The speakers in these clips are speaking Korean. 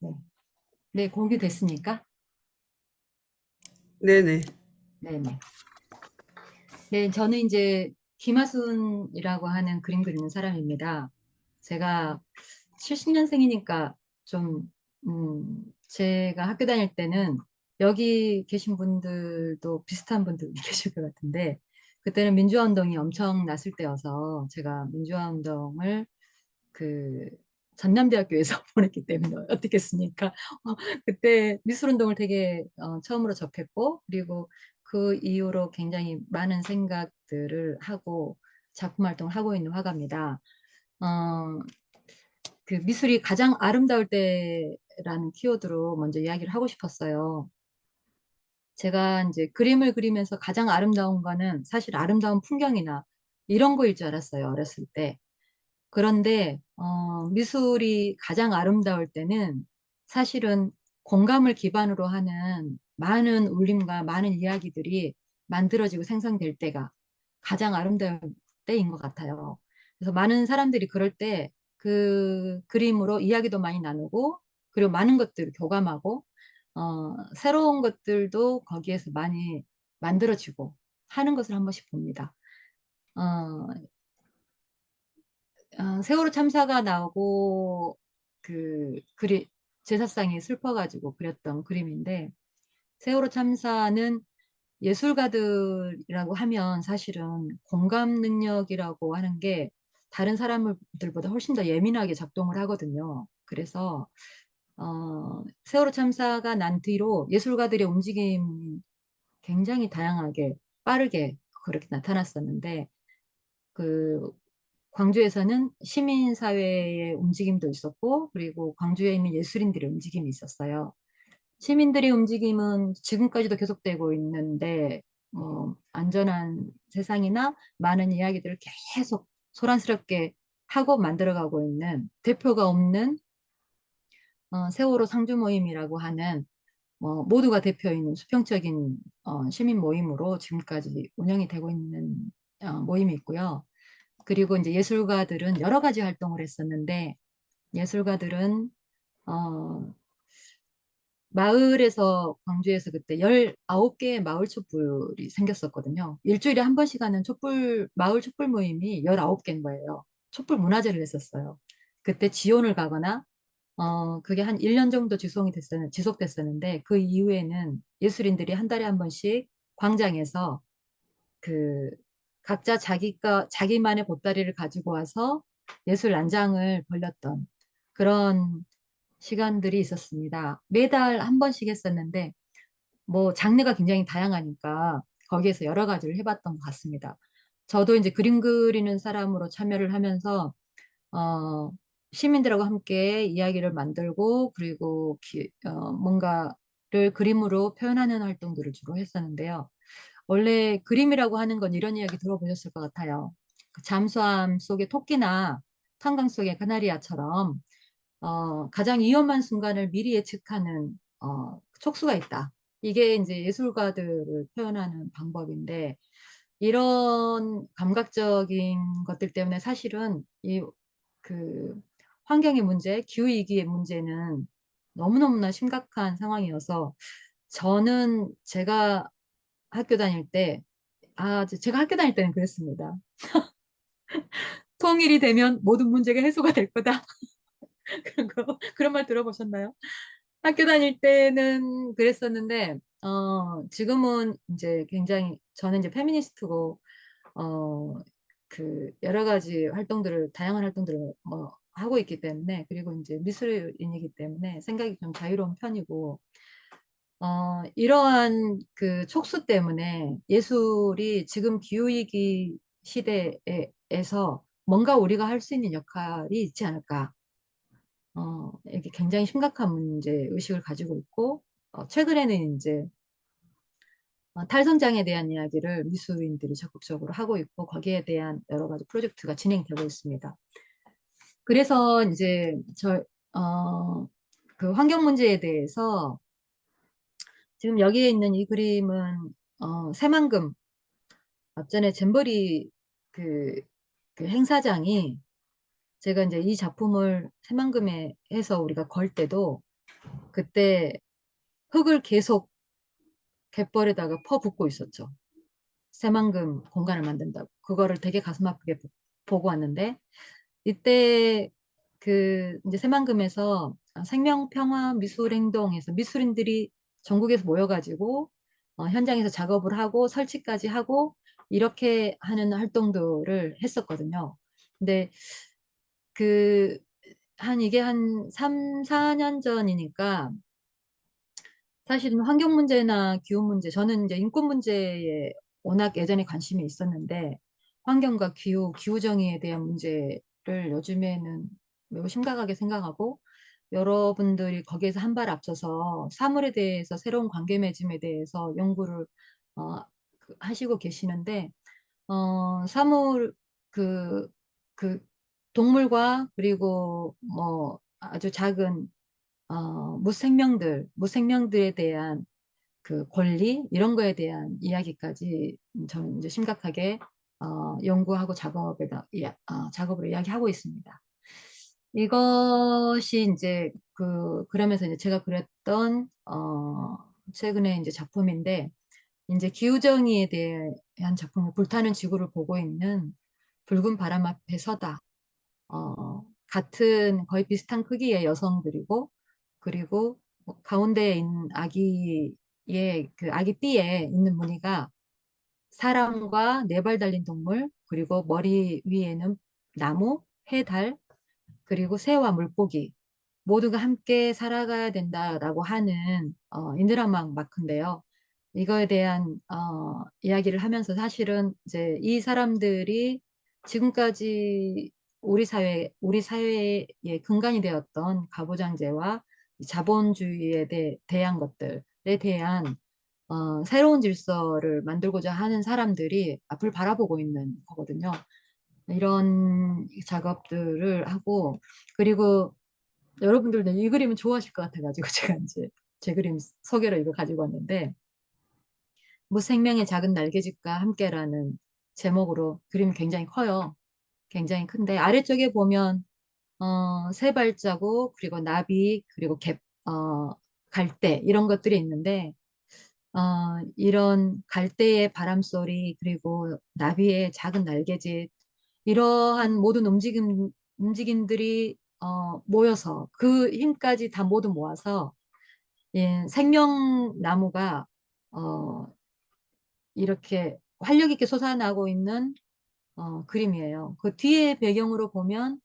네, 네, 공개됐습니까? 네네. 네네. 네, 저는 이제 김하순이라고 하는 그림 그리는 사람입니다. 제가 70년생이니까 좀, 제가 학교 다닐 때는 여기 계신 분들도 비슷한 분들 계실 것 같은데, 그때는 민주화 운동이 엄청 났을 때여서 제가 민주화 운동을 그 전남대학교에서 보냈기 때문에 어떻겠습니까? 그때 미술운동을 되게 처음으로 접했고, 그리고 그 이후로 굉장히 많은 생각들을 하고 작품 활동을 하고 있는 화가입니다. 어, 그 미술이 가장 아름다울 때라는 키워드로 먼저 이야기를 하고 싶었어요. 제가 이제 그림을 그리면서 가장 아름다운 거는 사실 아름다운 풍경이나 이런 거일 줄 알았어요, 어렸을 때. 그런데 미술이 가장 아름다울 때는 사실은 공감을 기반으로 하는 많은 울림과 많은 이야기들이 만들어지고 생성될 때가 가장 아름다울 때인 것 같아요. 그래서 많은 사람들이 그럴 때 그 그림으로 이야기도 많이 나누고 그리고 많은 것들을 교감하고 새로운 것들도 거기에서 많이 만들어지고 하는 것을 한 번씩 봅니다. 어, 세월호 참사가 나오고 제사상이 슬퍼가지고 그렸던 그림인데 세월호 참사는 예술가들이라고 하면 사실은 공감 능력이라고 하는 게 다른 사람들보다 훨씬 더 예민하게 작동을 하거든요. 그래서 세월호 참사가 난 뒤로 예술가들의 움직임이 굉장히 다양하게 빠르게 그렇게 나타났었는데 그 광주에서는 시민사회의 움직임도 있었고, 그리고 광주에 있는 예술인들의 움직임이 있었어요. 시민들의 움직임은 지금까지도 계속되고 있는데, 안전한 세상이나 많은 이야기들을 계속 소란스럽게 하고 만들어가고 있는 대표가 없는 세월호 상주 모임이라고 하는 모두가 대표 있는 수평적인 시민 모임으로 지금까지 운영이 되고 있는 모임이 있고요. 그리고 이제 예술가들은 여러 가지 활동을 했었는데 예술가들은 어, 마을에서 광주에서 그때 19개의 마을 촛불이 생겼었거든요. 일주일에 한 번씩 하는 마을 촛불 모임이 19개인 거예요. 촛불 문화제를 했었어요. 그때 지원을 가거나 그게 한 1년 정도 지속됐었는데 그 이후에는 예술인들이 한 달에 한 번씩 광장에서 그 각자 자기만의 보따리를 가지고 와서 예술 난장을 벌렸던 그런 시간들이 있었습니다. 매달 한 번씩 했었는데 뭐 장르가 굉장히 다양하니까 거기에서 여러 가지를 해봤던 것 같습니다. 저도 이제 그림 그리는 사람으로 참여를 하면서 어, 시민들하고 함께 이야기를 만들고 그리고 뭔가를 그림으로 표현하는 활동들을 주로 했었는데요. 원래 그림이라고 하는 건 이런 이야기 들어보셨을 것 같아요. 그 잠수함 속의 토끼나 탄광 속의 카나리아처럼 가장 위험한 순간을 미리 예측하는 촉수가 있다. 이게 이제 예술가들을 표현하는 방법인데 이런 감각적인 것들 때문에 사실은 그 환경의 문제, 기후위기의 문제는 너무너무나 심각한 상황이어서 저는 학교 다닐 때, 제가 학교 다닐 때는 그랬습니다. 통일이 되면 모든 문제가 해소가 될 거다. 그런 말 들어보셨나요? 학교 다닐 때는 그랬었는데, 지금은 이제 저는 이제 페미니스트고, 어, 여러 가지 다양한 활동들을 하고 있기 때문에, 그리고 이제 미술인이기 때문에 생각이 좀 자유로운 편이고, 이러한 그 촉수 때문에 예술이 지금 기후위기 시대에서 뭔가 우리가 할 수 있는 역할이 있지 않을까. 이게 굉장히 심각한 문제 의식을 가지고 있고, 최근에는 이제 탈선장에 대한 이야기를 미술인들이 적극적으로 하고 있고, 거기에 대한 여러 가지 프로젝트가 진행되고 있습니다. 그래서 이제 그 환경 문제에 대해서 지금 여기에 있는 이 그림은 새만금 앞전에 잼버리 그, 그 행사장이 제가 이제 이 작품을 새만금에 해서 우리가 걸 때도 그때 흙을 계속 갯벌에다가 퍼붓고 있었죠. 새만금 공간을 만든다고. 그거를 되게 가슴 아프게 보고 왔는데 이때 그 이제 새만금에서 생명평화 미술행동에서 미술인들이 전국에서 모여가지고 현장에서 작업을 하고 설치까지 하고 이렇게 하는 활동들을 했었거든요. 근데 그 이게 한 3, 4년 전이니까 사실은 환경 문제나 기후 문제, 저는 이제 인권 문제에 워낙 예전에 관심이 있었는데 환경과 기후 정의에 대한 문제를 요즘에는 매우 심각하게 생각하고 여러분들이 거기에서 한 발 앞서서 사물에 대해서 새로운 관계 맺음에 대해서 연구를 어, 하시고 계시는데 사물 그, 그 동물과 그리고 뭐 아주 작은 무생명들에 대한 그 권리 이런 거에 대한 이야기까지 저는 이제 심각하게 연구하고 작업으로 이야기하고 있습니다. 이것이 이제 그러면서 이제 제가 그렸던 최근에 이제 작품인데 이제 기후정의에 대한 작품을 불타는 지구를 보고 있는 붉은 바람 앞에 서다. 같은 거의 비슷한 크기의 여성들이고 그리고 가운데에 있는 아기의 그 아기 띠에 있는 무늬가 사람과 네 발 달린 동물 그리고 머리 위에는 나무, 해, 달 그리고 새와 물고기 모두가 함께 살아가야 된다라고 하는 인드라마 마크인데요. 이거에 대한 이야기를 하면서 사실은 이제 이 사람들이 지금까지 우리 사회의 근간이 되었던 가부장제와 자본주의에 대한 것들에 대한 새로운 질서를 만들고자 하는 사람들이 앞을 바라보고 있는 거거든요. 이런 작업들을 하고 그리고 여러분들도 이 그림은 좋아하실 것 같아가지고 제가 이제 제 그림 소개로 이거 가지고 왔는데 무생명의 작은 날개짓과 함께라는 제목으로 그림이 굉장히 커요. 굉장히 큰데 아래쪽에 보면 새 발자국 그리고 나비 그리고 갈대 이런 것들이 있는데 이런 갈대의 바람소리 그리고 나비의 작은 날개짓 이러한 모든 움직임들이 모여서 그 힘까지 다 모두 모아서 생명나무가 어, 이렇게 활력 있게 솟아나고 있는 그림이에요. 그 뒤에 배경으로 보면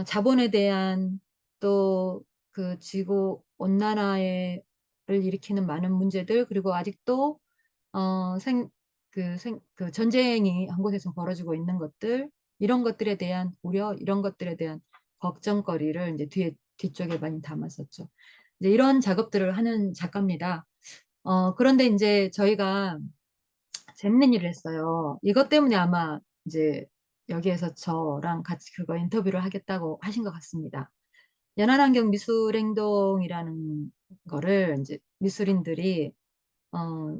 자본에 대한 또 그 지구 온난화를 일으키는 많은 문제들 그리고 아직도 어, 생, 그 전쟁이 한 곳에서 벌어지고 있는 것들 이런 것들에 대한 우려 이런 것들에 대한 걱정거리를 이제 뒤쪽에 많이 담았었죠. 이제 이런 작업들을 하는 작가입니다. 그런데 이제 저희가 재밌는 일을 했어요. 이것 때문에 아마 이제 여기에서 저랑 같이 그거 인터뷰를 하겠다고 하신 것 같습니다. 연안환경 미술행동이라는 거를 이제 미술인들이 어,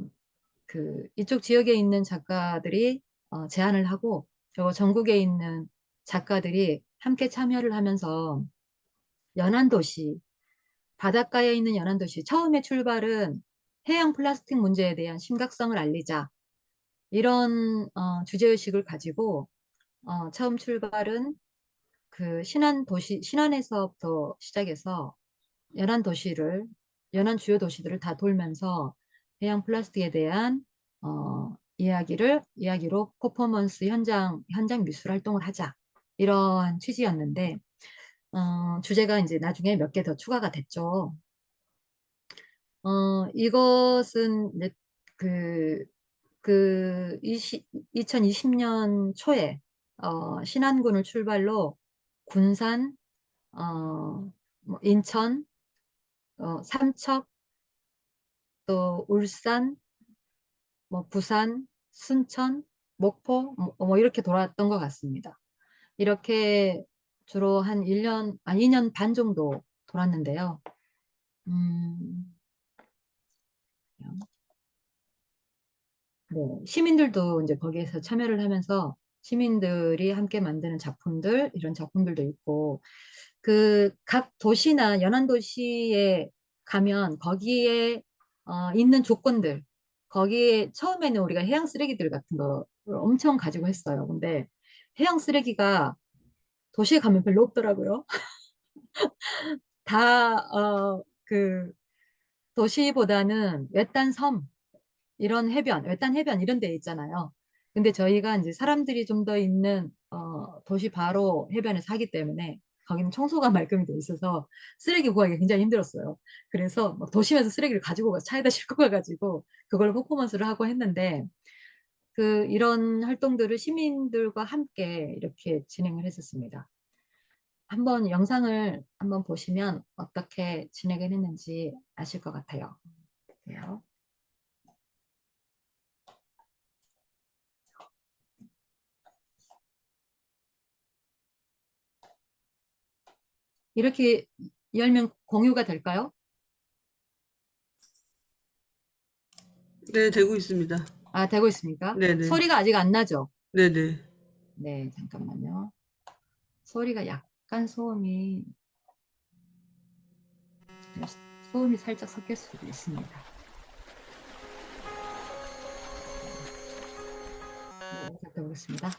이쪽 지역에 있는 작가들이 제안을 하고 저 전국에 있는 작가들이 함께 참여를 하면서 연안도시, 바닷가에 있는 연안도시, 처음에 출발은 해양 플라스틱 문제에 대한 심각성을 알리자. 이런 주제의식을 가지고 처음 출발은 그 신안에서부터 시작해서 연안 도시를, 연안 주요 도시들을 다 돌면서 해양 플라스틱에 대한 이야기로 퍼포먼스 현장 미술 활동을 하자. 이러한 취지였는데, 주제가 이제 나중에 몇 개 더 추가가 됐죠. 이것은 이제 그, 2020년 초에 신안군을 출발로 군산, 뭐 인천, 삼척, 또 울산, 뭐 부산, 순천, 목포 뭐 이렇게 돌았던 것 같습니다. 이렇게 주로 한 1년, 2년 반 정도 돌았는데요. 음, 네, 시민들도 이제 거기에서 참여를 하면서 시민들이 함께 만드는 작품들, 이런 작품들도 있고, 그 각 도시나 연안 도시에 가면 거기에 있는 조건들, 거기에 처음에는 우리가 해양 쓰레기들 같은 거를 엄청 가지고 했어요. 근데 해양 쓰레기가 도시에 가면 별로 없더라고요. 다, 도시보다는 외딴 섬, 이런 해변, 외딴 해변 이런 데 있잖아요. 근데 저희가 이제 사람들이 좀 더 있는 도시 바로 해변에 사기 때문에 거기는 청소가 말끔히 돼 있어서 쓰레기 구하기가 굉장히 힘들었어요. 그래서 막 도심에서 쓰레기를 가지고 가서 차에다 싣고 가가지고 그걸 퍼포먼스를 하고 했는데 이런 활동들을 시민들과 함께 이렇게 진행을 했었습니다. 한번 영상을 한번 보시면 어떻게 진행을 했는지 아실 것 같아요. 네. 이렇게 열면 공유가 될까요? 네, 되고 있습니다. 아, 되고 있습니까? 네네. 소리가 아직 안 나죠? 네네. 네, 잠깐만요. 소리가 약간 소음이 살짝 섞일 수도 있습니다. 네, 살펴보겠습니다.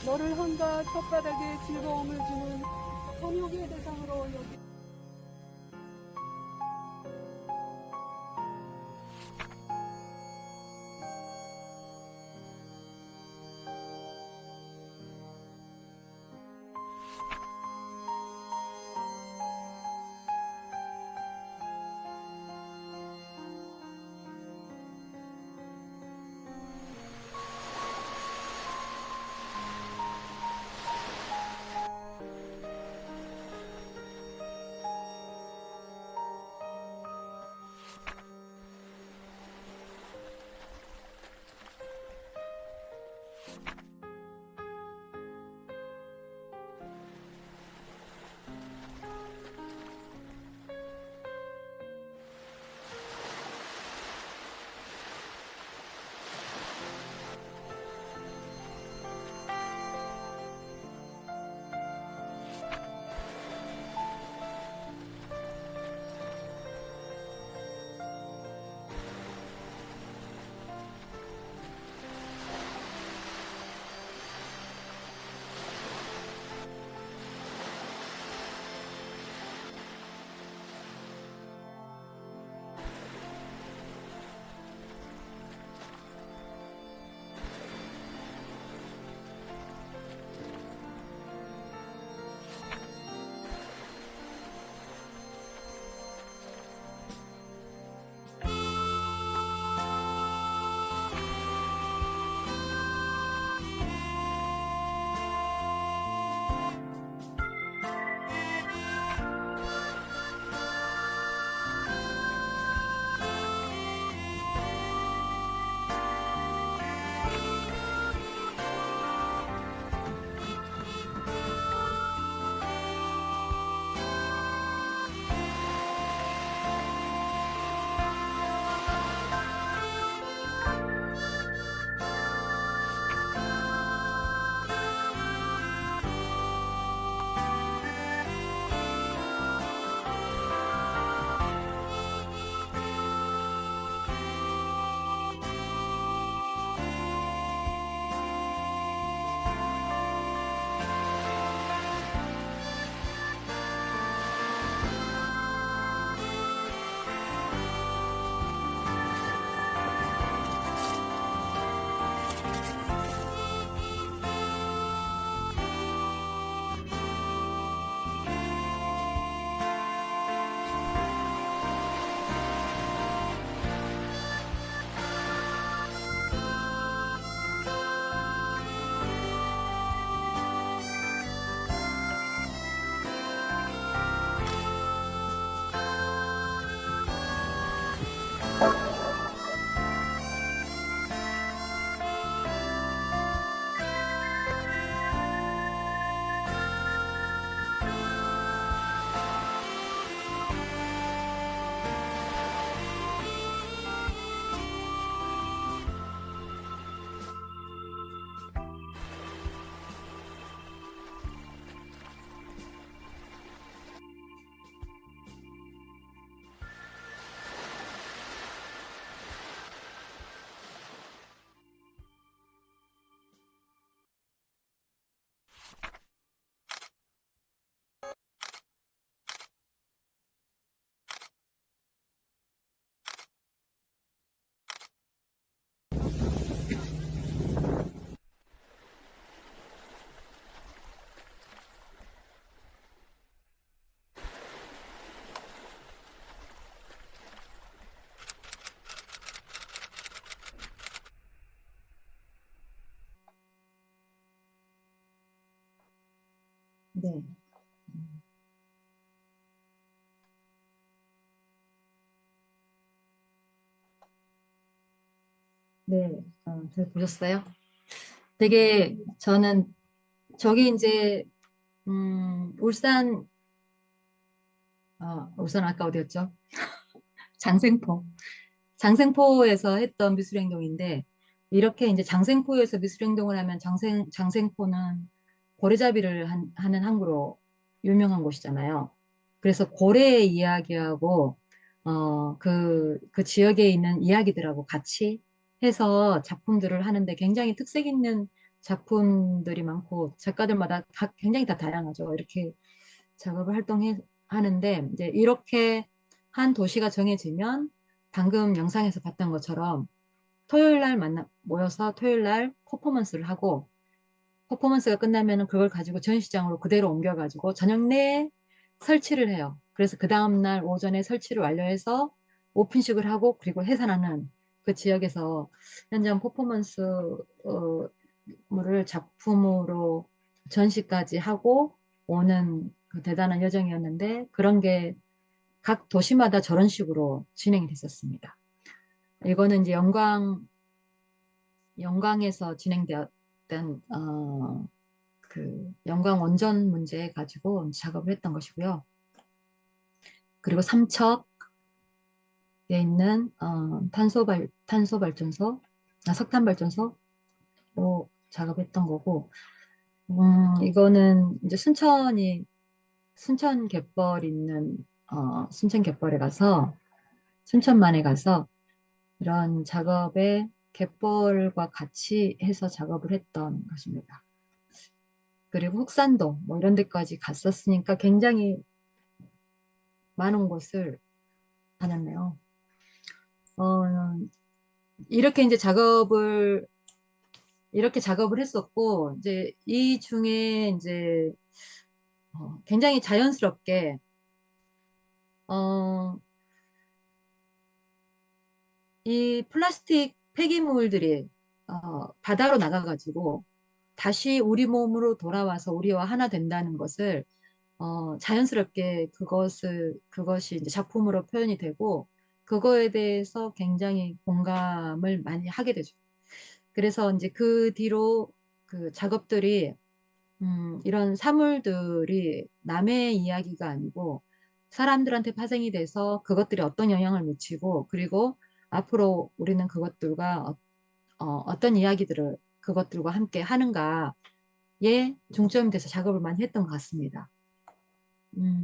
너를 한가 혓바닥에 즐거움을 주는 성욕의 대상으로 여기 네. 네, 잘 보셨어요? 되게 저는 저기 이제 울산 울산 아까 어디였죠? 장생포. 장생포에서 했던 미술행동인데 이렇게 이제 장생포에서 미술행동을 하면 장생포는 고래잡이를 하는 항구로 유명한 곳이잖아요. 그래서 고래 이야기하고 그 지역에 있는 이야기들하고 같이 해서 작품들을 하는데 굉장히 특색 있는 작품들이 많고 작가들마다 굉장히 다 다양하죠. 이렇게 작업을 하는데 이제 이렇게 한 도시가 정해지면 방금 영상에서 봤던 것처럼 토요일 날 모여서 토요일 날 퍼포먼스를 하고 퍼포먼스가 끝나면은 그걸 가지고 전시장으로 그대로 옮겨가지고 저녁 내에 설치를 해요. 그래서 그 다음날 오전에 설치를 완료해서 오픈식을 하고 그리고 해산하는 그 지역에서 현장 퍼포먼스 물을 작품으로 전시까지 하고 오는 그 대단한 여정이었는데 그런 게 각 도시마다 저런 식으로 진행이 됐었습니다. 이거는 이제 영광에서 진행되었던 그 영광 원전 문제 가지고 작업을 했던 것이고요. 그리고 삼척에 있는 탄소 발전소, 석탄 발전소로 작업했던 거고, 이거는 이제 순천 갯벌 있는 순천 갯벌에 가서 순천만에 가서 이런 작업에 갯벌과 같이 해서 작업을 했던 것입니다. 그리고 흑산도 뭐 이런 데까지 갔었으니까 굉장히 많은 곳을 다녔네요. 어, 이렇게 이제 이렇게 작업을 했었고, 이제 이 중에 이제 굉장히 자연스럽게, 어, 이 플라스틱 폐기물들이, 바다로 나가가지고 다시 우리 몸으로 돌아와서 우리와 하나 된다는 것을 자연스럽게 그것이 이제 작품으로 표현이 되고, 그거에 대해서 굉장히 공감을 많이 하게 되죠. 그래서 이제 그 뒤로 그 작업들이, 이런 사물들이 남의 이야기가 아니고 사람들한테 파생이 돼서 그것들이 어떤 영향을 미치고, 그리고 앞으로 우리는 그것들과 어떤 이야기들을 그것들과 함께 하는가에 중점이 돼서 작업을 많이 했던 것 같습니다.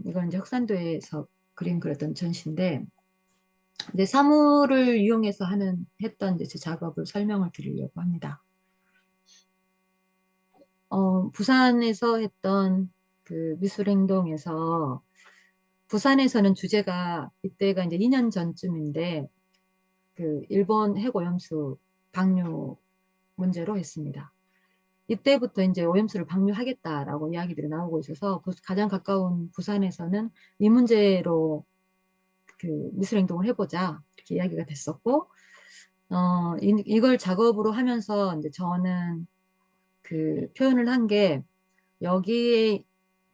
이건 이제 흑산도에서 그림 그렸던 전시인데, 이제 사물을 이용해서 했던 이제 제 작업을 설명을 드리려고 합니다. 부산에서 했던 그 미술행동에서, 부산에서는 주제가, 이때가 이제 2년 전쯤인데, 그 일본 핵오염수 방류 문제로 했습니다. 이때부터 이제 오염수를 방류하겠다라고 이야기들이 나오고 있어서 가장 가까운 부산에서는 이 문제로 그 미술행동을 해보자 이렇게 이야기가 됐었고, 이걸 작업으로 하면서 이제 저는 그 표현을 한 게 여기에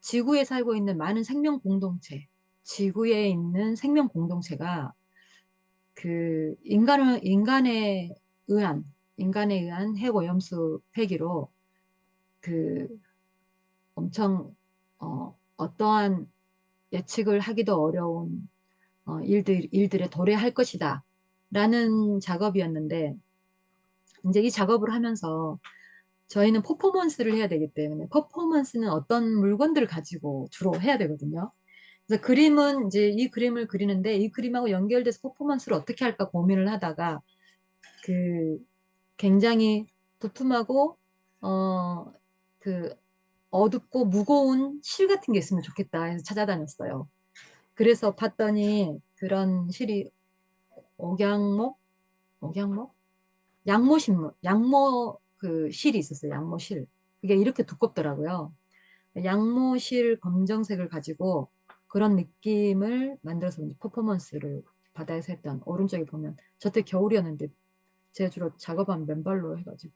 지구에 살고 있는 많은 생명 공동체, 지구에 있는 생명 공동체가 그 의한 인간에 의한 핵오염수 폐기로 그 엄청 어떠한 예측을 하기도 어려운 일들에 도래할 것이다 라는 작업이었는데, 이제 이 작업을 하면서 저희는 퍼포먼스를 해야 되기 때문에 퍼포먼스는 어떤 물건들을 가지고 주로 해야 되거든요. 그래서 그림은 이제 이 그림을 그리는데 이 그림하고 연결돼서 퍼포먼스를 어떻게 할까 고민을 하다가 그 굉장히 두툼하고 어, 그 어둡고 무거운 실 같은 게 있으면 좋겠다 해서 찾아다녔어요. 그래서 봤더니 그런 실이 옥양목, 옥양목, 양모 그 실이 있었어요. 양모실. 그게 이렇게 두껍더라고요. 양모실 검정색을 가지고 그런 느낌을 만들어서 이제 퍼포먼스를 바다에서 했던, 오른쪽에 보면 저때 겨울이었는데 제가 주로 작업한 맨발로 해가지고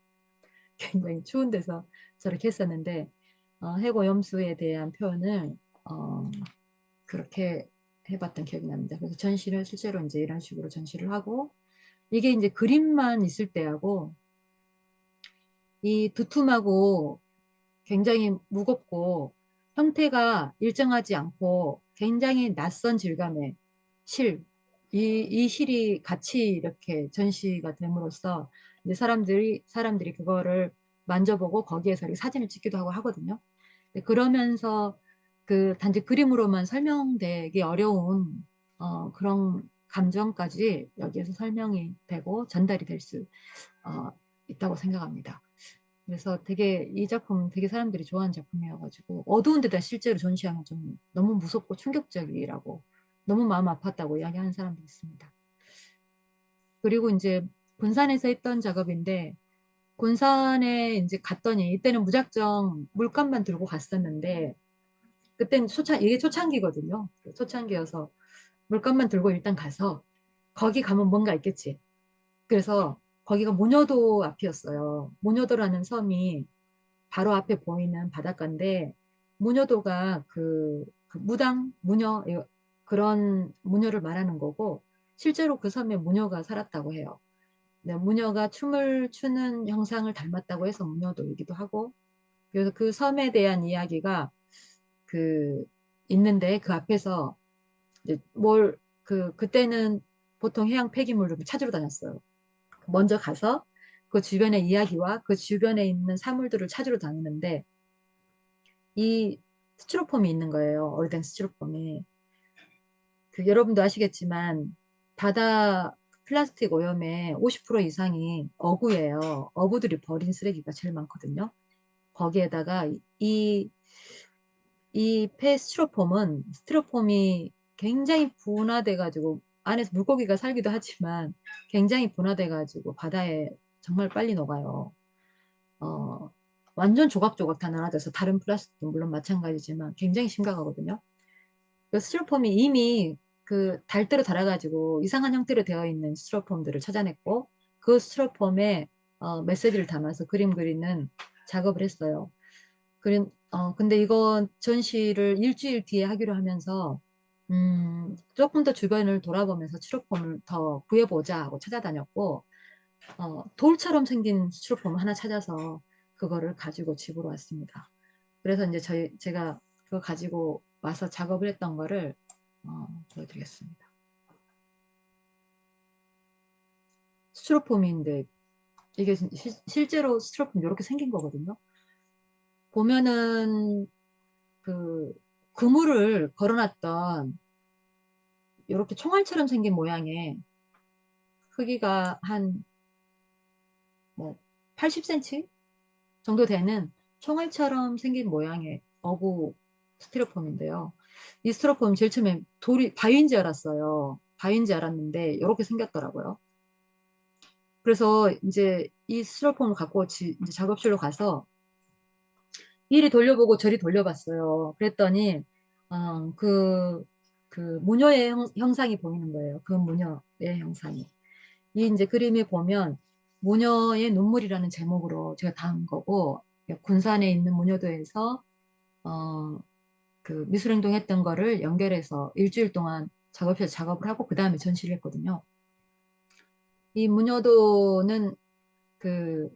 굉장히 추운 데서 저렇게 했었는데, 해고염수에 대한 표현을 그렇게 해봤던 기억이 납니다. 그래서 전시를 실제로 이제 이런 식으로 전시를 하고 이게 이제 그림만 있을 때하고 이 두툼하고 굉장히 무겁고 형태가 일정하지 않고 굉장히 낯선 질감의 실, 이 실이 같이 이렇게 전시가 됨으로써 이제 사람들이 그거를 만져보고 거기에서 이렇게 사진을 찍기도 하고 하거든요. 그러면서 그 단지 그림으로만 설명되기 어려운 그런 감정까지 여기에서 설명이 되고 전달이 될 수 있다고 생각합니다. 그래서 되게 이 작품 되게 사람들이 좋아하는 작품이어가지고 어두운 데다 실제로 전시하면 좀 너무 무섭고 충격적이라고 너무 마음 아팠다고 이야기하는 사람도 있습니다. 그리고 이제 군산에서 했던 작업인데 군산에 이제 갔더니 이때는 무작정 물감만 들고 갔었는데 그때는 이게 초창기거든요. 초창기여서 물감만 들고 일단 가서 거기 가면 뭔가 있겠지. 그래서 거기가 무녀도 앞이었어요. 무녀도라는 섬이 바로 앞에 보이는 바닷가인데 무녀도가 그 무당, 무녀 그런 무녀를 말하는 거고 실제로 그 섬에 무녀가 살았다고 해요. 네, 무녀가 춤을 추는 형상을 닮았다고 해서 무녀도이기도 하고 그래서 그 섬에 대한 이야기가 그 있는데 그 앞에서 이제 그때는 보통 해양 폐기물을 찾으러 다녔어요. 먼저 가서 그 주변의 이야기와 그 주변에 있는 사물들을 찾으러 다니는데 이 스티로폼이 있는 거예요. 오래된 스티로폼이. 여러분도 아시겠지만 바다 플라스틱 오염의 50% 이상이 어구예요. 어부들이 버린 쓰레기가 제일 많거든요. 거기에다가 이 스티로폼은 스티로폼이 굉장히 분화돼가지고 안에서 물고기가 살기도 하지만 굉장히 분화돼가지고 바다에 정말 빨리 녹아요. 어, 완전 조각조각 다 나눠져서 다른 플라스틱도 물론 마찬가지지만 굉장히 심각하거든요. 그 스티로폼이 이미 그 달대로 달아가지고 이상한 형태로 되어 있는 스티로폼들을 찾아냈고 그 스티로폼에 메시지를 담아서 그림 그리는 작업을 했어요. 근데 이건 전시를 일주일 뒤에 하기로 하면서 조금 더 주변을 돌아보면서 스티로폼을 더 구해보자 하고 찾아다녔고 돌처럼 생긴 스티로폼 하나 찾아서 그거를 가지고 집으로 왔습니다. 그래서 이제 제가 그거 가지고 와서 작업을 했던 거를 보여드리겠습니다. 스티로폼인데 이게 실제로 스티로폼 이렇게 생긴 거거든요. 보면은 그 그물을 걸어놨던 이렇게 총알처럼 생긴 모양의 크기가 한 뭐 80cm 정도 되는 총알처럼 생긴 모양의 어구 스티로폼인데요. 이 스티로폼 제일 처음에 바위인 줄 알았어요. 바위인 줄 알았는데 이렇게 생겼더라고요. 그래서 이제 이 스티로폼을 갖고 이제 작업실로 가서 이리 돌려보고 저리 돌려봤어요. 그랬더니 어, 그, 그 무녀의 형상이 보이는 거예요. 그 무녀의 형상이. 이 이제 그림에 보면 무녀의 눈물이라는 제목으로 제가 다은 거고 군산에 있는 무녀도에서 어, 그 미술행동 했던 거를 연결해서 일주일 동안 작업실에서 작업을 하고 그 다음에 전시를 했거든요. 이 무녀도는 그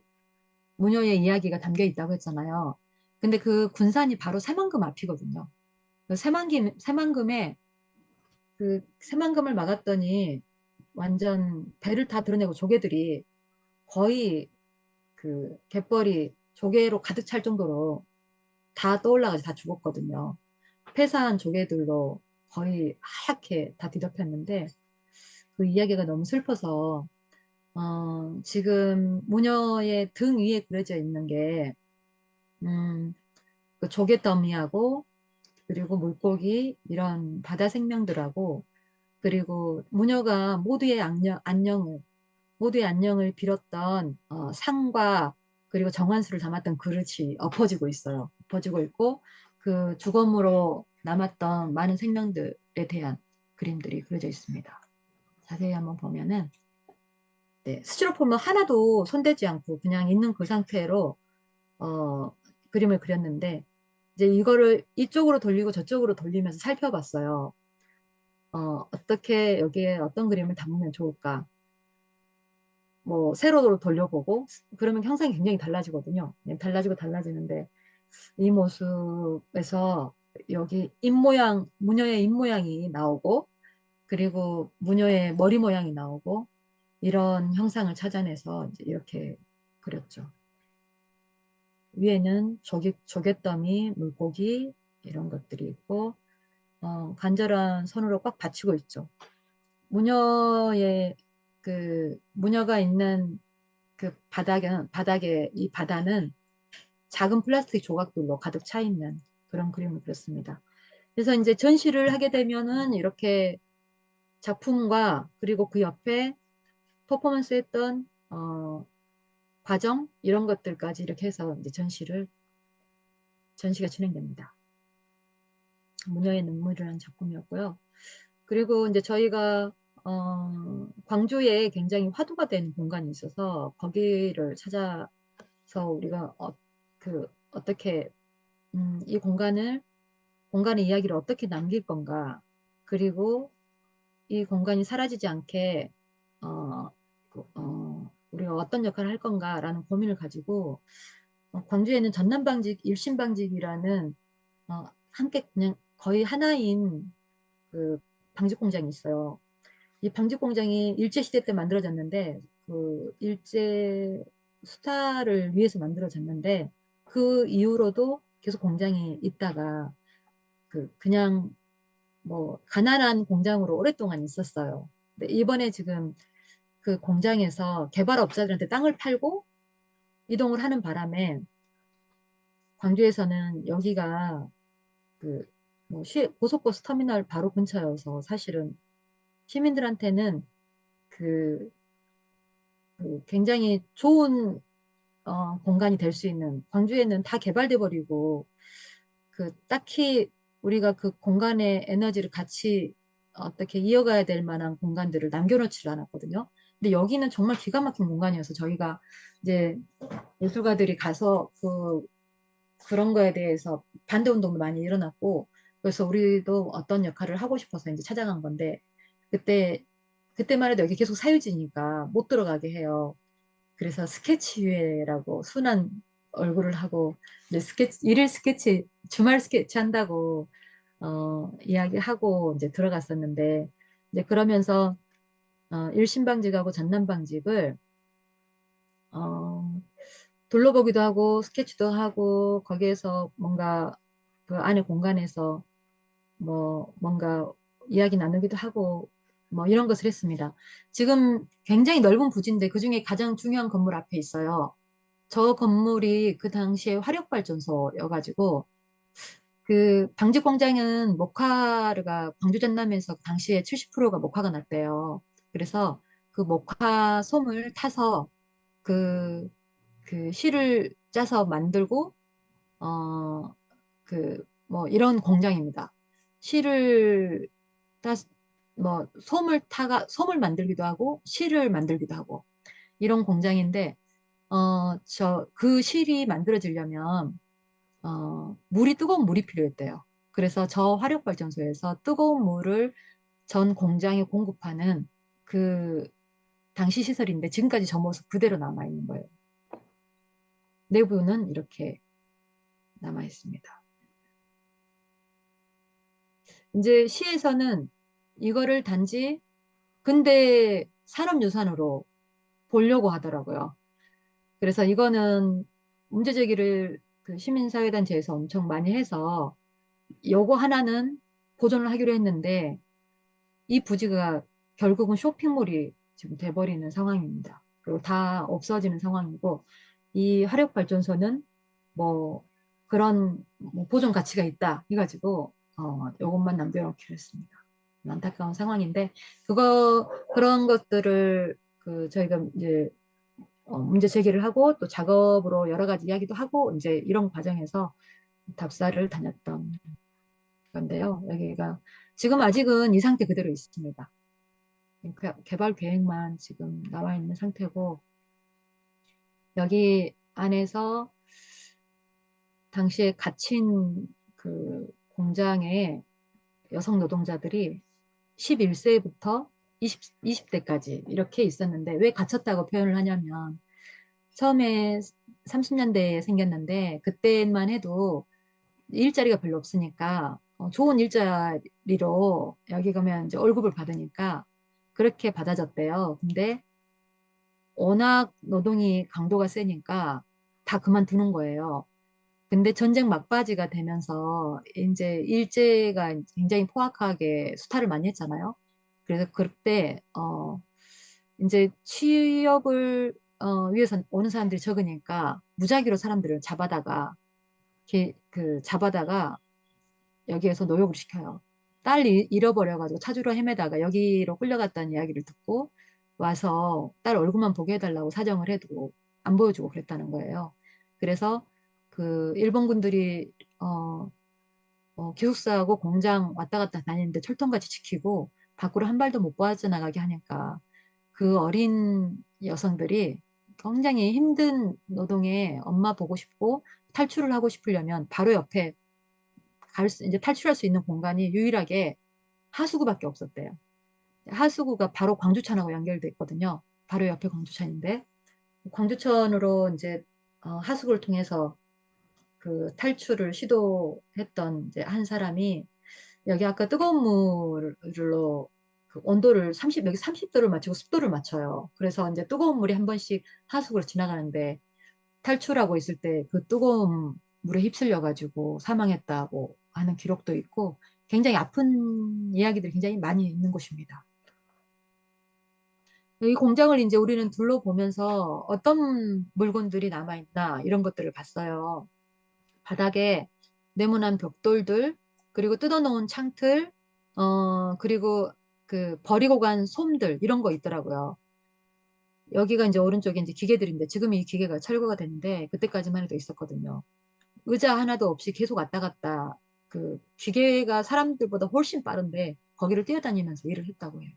무녀의 이야기가 담겨 있다고 했잖아요. 근데 그 군산이 바로 새만금 앞이거든요. 새만금에 그 새만금을 막았더니 완전 배를 다 드러내고 조개들이 거의 그 갯벌이 조개로 가득 찰 정도로 다 떠올라가서 다 죽었거든요. 폐사한 조개들로 거의 하얗게 다 뒤덮였는데 그 이야기가 너무 슬퍼서 지금 모녀의 등 위에 그려져 있는 게 그 조개 더미하고 그리고 물고기 이런 바다 생명들하고 그리고 모녀가 모두의 안녕을 빌었던 상과 그리고 정한수를 담았던 그릇이 엎어지고 있어요. 엎어지고 있고 그 주검으로 남았던 많은 생명들에 대한 그림들이 그려져 있습니다. 자세히 한번 보면은 네, 스티로폼은 하나도 손대지 않고 그냥 있는 그 상태로 그림을 그렸는데 이제 이거를 이쪽으로 돌리고 저쪽으로 돌리면서 살펴봤어요. 어떻게 여기에 어떤 그림을 담으면 좋을까? 뭐 세로로 돌려보고 그러면 형상이 굉장히 달라지거든요. 그냥 달라지고 달라지는데 이 모습에서 여기 입 모양, 무녀의 입 모양이 나오고 그리고 무녀의 머리 모양이 나오고 이런 형상을 찾아내서 이제 이렇게 그렸죠. 위에는 조갯더미, 물고기 이런 것들이 있고 간절한 손으로 꽉 받치고 있죠. 무녀의 무녀가 있는 그 바닥에 이 바다는 작은 플라스틱 조각들로 가득 차 있는 그런 그림을 그렸습니다. 그래서 이제 전시를 하게 되면은 이렇게 작품과 그리고 그 옆에 퍼포먼스 했던 과정 이런 것들까지 이렇게 해서 이제 전시가 진행됩니다. 무녀의 눈물이라는 작품이었고요. 그리고 이제 저희가 광주에 굉장히 화두가 된 공간이 있어서 거기를 찾아서 우리가 어떻게 이 공간의 이야기를 어떻게 남길 건가 그리고 이 공간이 사라지지 않게 어, 우리가 어떤 역할을 할 건가라는 고민을 가지고 광주에 있는 전남방직 일신방직이라는 함께 그냥 거의 하나인 그 방직 공장이 있어요. 이 방직 공장이 일제 시대 때 만들어졌는데 그 일제 수탈을 위해서 만들어졌는데 그 이후로도 계속 공장이 있다가 그냥 뭐 가난한 공장으로 오랫동안 있었어요. 근데 이번에 지금 그 공장에서 개발업자들한테 땅을 팔고 이동을 하는 바람에 광주에서는 여기가 그뭐 고속버스 터미널 바로 근처여서 사실은 시민들한테는 그, 굉장히 좋은 공간이 될 수 있는 광주에는 다 개발돼 버리고 딱히 우리가 그 공간의 에너지를 같이 어떻게 이어가야 될 만한 공간들을 남겨놓지 않았거든요. 근데 여기는 정말 기가 막힌 공간이어서 저희가 이제 예술가들이 가서 그런 거에 대해서 반대 운동도 많이 일어났고 그래서 우리도 어떤 역할을 하고 싶어서 이제 찾아간 건데 그때 그때만 해도 여기 계속 사유지니까 못 들어가게 해요. 그래서 스케치회라고 순한 얼굴을 하고 이제 일일 스케치 주말 스케치 한다고 이야기하고 이제 들어갔었는데 이제 그러면서 일신방직하고 전남방직을 어, 둘러보기도 하고 스케치도 하고 거기에서 뭔가 그 안에 공간에서 뭐 뭔가 이야기 나누기도 하고 뭐 이런 것을 했습니다. 지금 굉장히 넓은 부지인데 그중에 가장 중요한 건물 앞에 있어요. 저 건물이 그 당시에 화력발전소여가지고 그 방직 공장은 목화가 광주 전남에서 그 당시에 70%가 목화가 났대요. 그래서 그 목화 솜을 타서 그, 그 실을 짜서 만들고 뭐 이런 공장입니다. 실을 따, 뭐 솜을 만들기도 하고 실을 만들기도 하고 이런 공장인데 그 실이 만들어지려면 뜨거운 물이 필요했대요. 그래서 저 화력발전소에서 뜨거운 물을 전 공장에 공급하는 그 당시 시설인데 지금까지 저 모습 그대로 남아 있는 거예요. 내부는 이렇게 남아 있습니다. 이제 시에서는 이거를 단지 근대 산업유산으로 보려고 하더라고요. 그래서 이거는 문제 제기를 그 시민사회단체에서 엄청 많이 해서 요거 하나는 보존을 하기로 했는데 이 부지가 결국은 쇼핑몰이 지금 돼버리는 상황입니다. 그리고 다 없어지는 상황이고 이 화력발전소는 뭐 그런 뭐 보존 가치가 있다 해가지고 요것만 남겨놓기로 했습니다. 안타까운 상황인데 그런 것들을 저희가 이제 문제 제기를 하고 또 작업으로 여러 가지 이야기도 하고 이제 이런 과정에서 답사를 다녔던 건데요. 여기가 지금 아직은 이 상태 그대로 있습니다. 개발 계획만 지금 나와 있는 상태고 여기 안에서 당시에 갇힌 그 공장에 여성 노동자들이 11세부터 20대까지 이렇게 있었는데 왜 갇혔다고 표현을 하냐면 처음에 30년대에 생겼는데 그때만 해도 일자리가 별로 없으니까 좋은 일자리로 여기 가면 이제 월급을 받으니까 그렇게 받아줬대요. 근데 워낙 노동이 강도가 세니까 다 그만두는 거예요. 근데 전쟁 막바지가 되면서 이제 일제가 굉장히 포악하게 수탈을 많이 했잖아요. 그래서 그때 이제 취업을 위해서 오는 사람들이 적으니까 무작위로 사람들을 잡아다가 잡아다가 여기에서 노역을 시켜요. 딸 잃어버려가지고 찾으러 헤매다가 여기로 끌려갔다는 이야기를 듣고 와서 딸 얼굴만 보게 해달라고 사정을 해도 안 보여주고 그랬다는 거예요. 그래서 그 일본군들이 기숙사하고 공장 왔다 갔다 다니는데 철통같이 지키고 밖으로 한 발도 못 빠져나가게 하니까 그 어린 여성들이 굉장히 힘든 노동에 엄마 보고 싶고 탈출을 하고 싶으려면 바로 옆에 이제 탈출할 수 있는 공간이 유일하게 하수구밖에 없었대요. 하수구가 바로 광주천하고 연결돼 있거든요. 바로 옆에 광주천인데 광주천으로 이제 하수구를 통해서 그 탈출을 시도했던 이제 한 사람이 여기 아까 뜨거운 물로 그 온도를 여기 30도를 맞추고 습도를 맞춰요. 그래서 이제 뜨거운 물이 한 번씩 하수구를 지나가는데 탈출하고 있을 때 그 뜨거운 물에 휩쓸려가지고 사망했다고 하는 기록도 있고 굉장히 아픈 이야기들이 굉장히 많이 있는 곳입니다. 이 공장을 이제 우리는 둘러보면서 어떤 물건들이 남아있나 이런 것들을 봤어요. 바닥에 네모난 벽돌들, 그리고 뜯어놓은 창틀, 그리고 그 버리고 간 솜들 이런 거 있더라고요. 여기가 이제 오른쪽에 이제 기계들인데 지금 이 기계가 철거가 됐는데 그때까지만 해도 있었거든요. 의자 하나도 없이 계속 왔다 갔다 그 기계가 사람들보다 훨씬 빠른데 거기를 뛰어다니면서 일을 했다고 해요.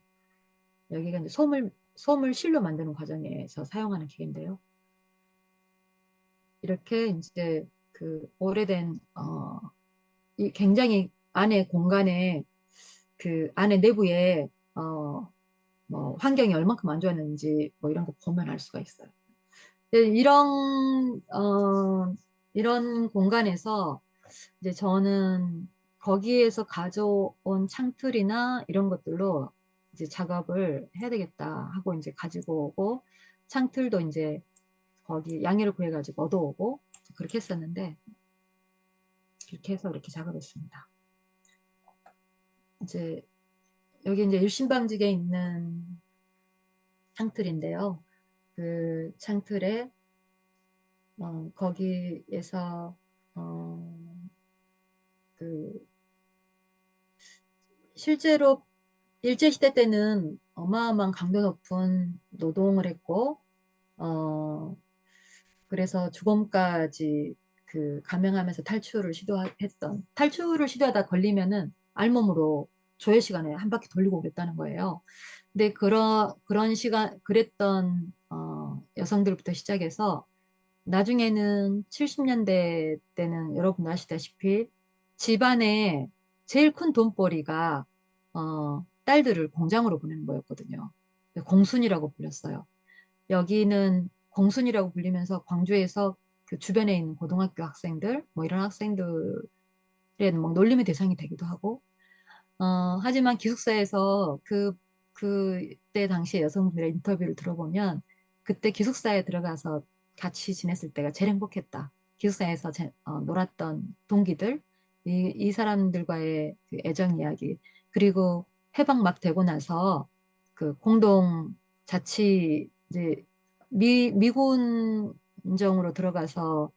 여기가 이제 솜을 실로 만드는 과정에서 사용하는 기계인데요. 이렇게 이제 그 오래된 이 굉장히 안에 공간에 그 안에 내부에 뭐 환경이 얼만큼 안 좋았는지 뭐 이런 거 보면 알 수가 있어요. 근데 이런 공간에서 이제 저는 거기에서 가져온 창틀이나 이런 것들로 이제 작업을 해야 되겠다 하고 이제 가지고 오고 창틀도 이제 거기 양해를 구해가지고 얻어오고 그렇게 했었는데 그렇게 해서 이렇게 작업했습니다. 이제 여기 이제 일신방직에 있는 창틀인데요. 그 창틀에 거기에서 어, 그 실제로 일제시대 때는 어마어마한 강도 높은 노동을 했고 그래서 죽음까지 그 감행하면서 탈출을 시도하다 걸리면은 알몸으로 조회 시간에 한 바퀴 돌리고 그랬다는 거예요. 근데 그런 시간 그랬던 여성들부터 시작해서 나중에는 70년대 때는 여러분 아시다시피 집안에 제일 큰 돈벌이가 딸들을 공장으로 보내는 거였거든요. 공순이라고 불렸어요. 여기는 공순이라고 불리면서 광주에서 그 주변에 있는 고등학교 학생들, 뭐 이런 학생들의 뭐 놀림의 대상이 되기도 하고, 하지만 기숙사에서 그때 당시에 여성들의 인터뷰를 들어보면 그때 기숙사에 들어가서 같이 지냈을 때가 제일 행복했다. 기숙사에서 놀았던 동기들, 이 사람들과의 그 애정 이야기, 그리고 해방 막 되고 나서 그 공동 자치 이제 미군정으로 들어가서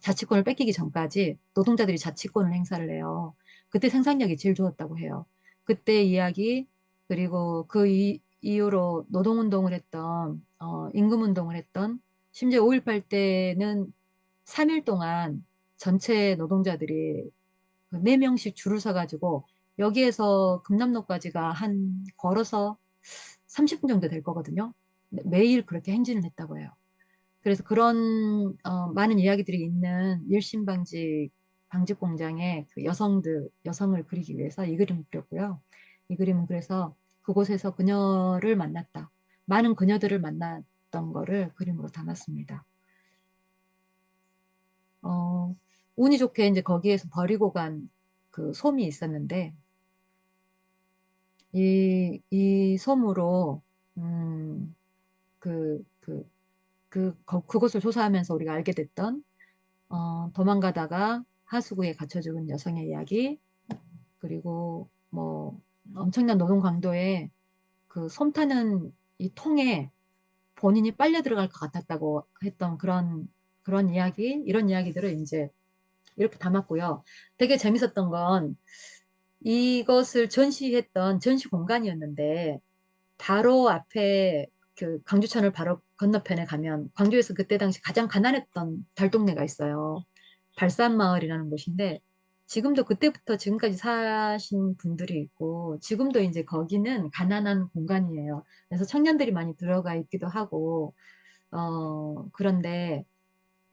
자치권을 뺏기기 전까지 노동자들이 자치권을 행사를 해요. 그때 생산력이 제일 좋았다고 해요. 그때 이야기, 그리고 이후로 노동운동을 했던, 임금운동을 했던, 심지어 5.18 때는 3일 동안 전체 노동자들이 그 4명씩 줄을 서가지고 여기에서 금남로까지가 걸어서 30분 정도 될 거거든요. 매일 그렇게 행진을 했다고 해요. 그래서 그런 많은 이야기들이 있는 방직 공장의 그 여성을 그리기 위해서 이 그림을 그렸고요. 이 그림은 그래서 그곳에서 그녀를 만났다. 많은 그녀들을 만났던 거를 그림으로 담았습니다. 어, 운이 좋게 이제 거기에서 버리고 간 그 솜이 있었는데, 이 솜으로, 음, 그, 그, 그곳을 조사하면서 우리가 알게 됐던, 도망가다가 하수구에 갇혀 죽은 여성의 이야기, 그리고 뭐, 엄청난 노동 강도에 그 솜 타는 이 통에 본인이 빨려 들어갈 것 같았다고 했던 그런 이야기, 이런 이야기들을 이제 이렇게 담았고요. 되게 재밌었던 건 이것을 전시했던 전시 공간이었는데 바로 앞에 그 광주천을 바로 건너편에 가면 광주에서 그때 당시 가장 가난했던 달동네가 있어요. 발산마을이라는 곳인데 지금도 그때부터 지금까지 사신 분들이 있고 지금도 이제 거기는 가난한 공간이에요. 그래서 청년들이 많이 들어가 있기도 하고 그런데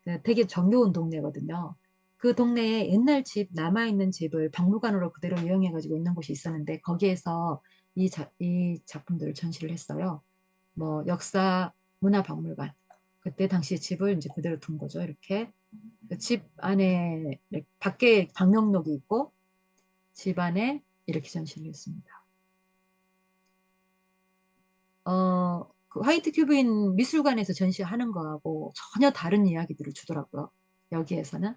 그 되게 정겨운 동네거든요. 그 동네에 옛날 남아있는 집을 박물관으로 그대로 이용해가지고 있는 곳이 있었는데, 거기에서 이 작품들을 전시를 했어요. 뭐, 문화박물관. 그때 당시 집을 이제 그대로 둔 거죠. 이렇게. 그집 안에, 밖에 방명록이 있고, 집 안에 이렇게 전시를 했습니다. 그 화이트 큐브인 미술관에서 전시하는 거하고 전혀 다른 이야기들을 주더라고요. 여기에서는.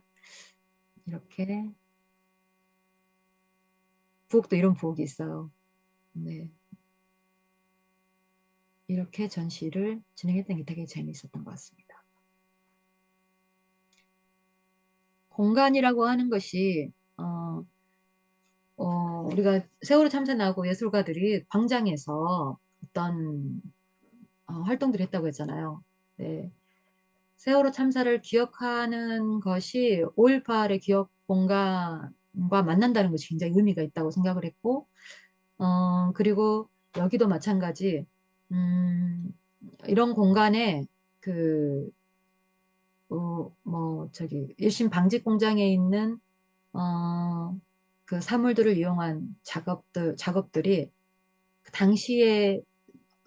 이렇게 부엌도 이런 부엌이 있어요. 네, 이렇게 전시를 진행했던 게 되게 재미있었던 것 같습니다. 공간이라고 하는 것이 우리가 세월호 참사 나고 예술가들이 광장에서 어떤 활동들을 했다고 했잖아요. 네, 세월호 참사를 기억하는 것이 5.18의 기억 공간과 만난다는 것이 굉장히 의미가 있다고 생각을 했고, 그리고 여기도 마찬가지, 음, 이런 공간에 그, 일심 방직 공장에 있는, 그 사물들을 이용한 작업들이 그 당시에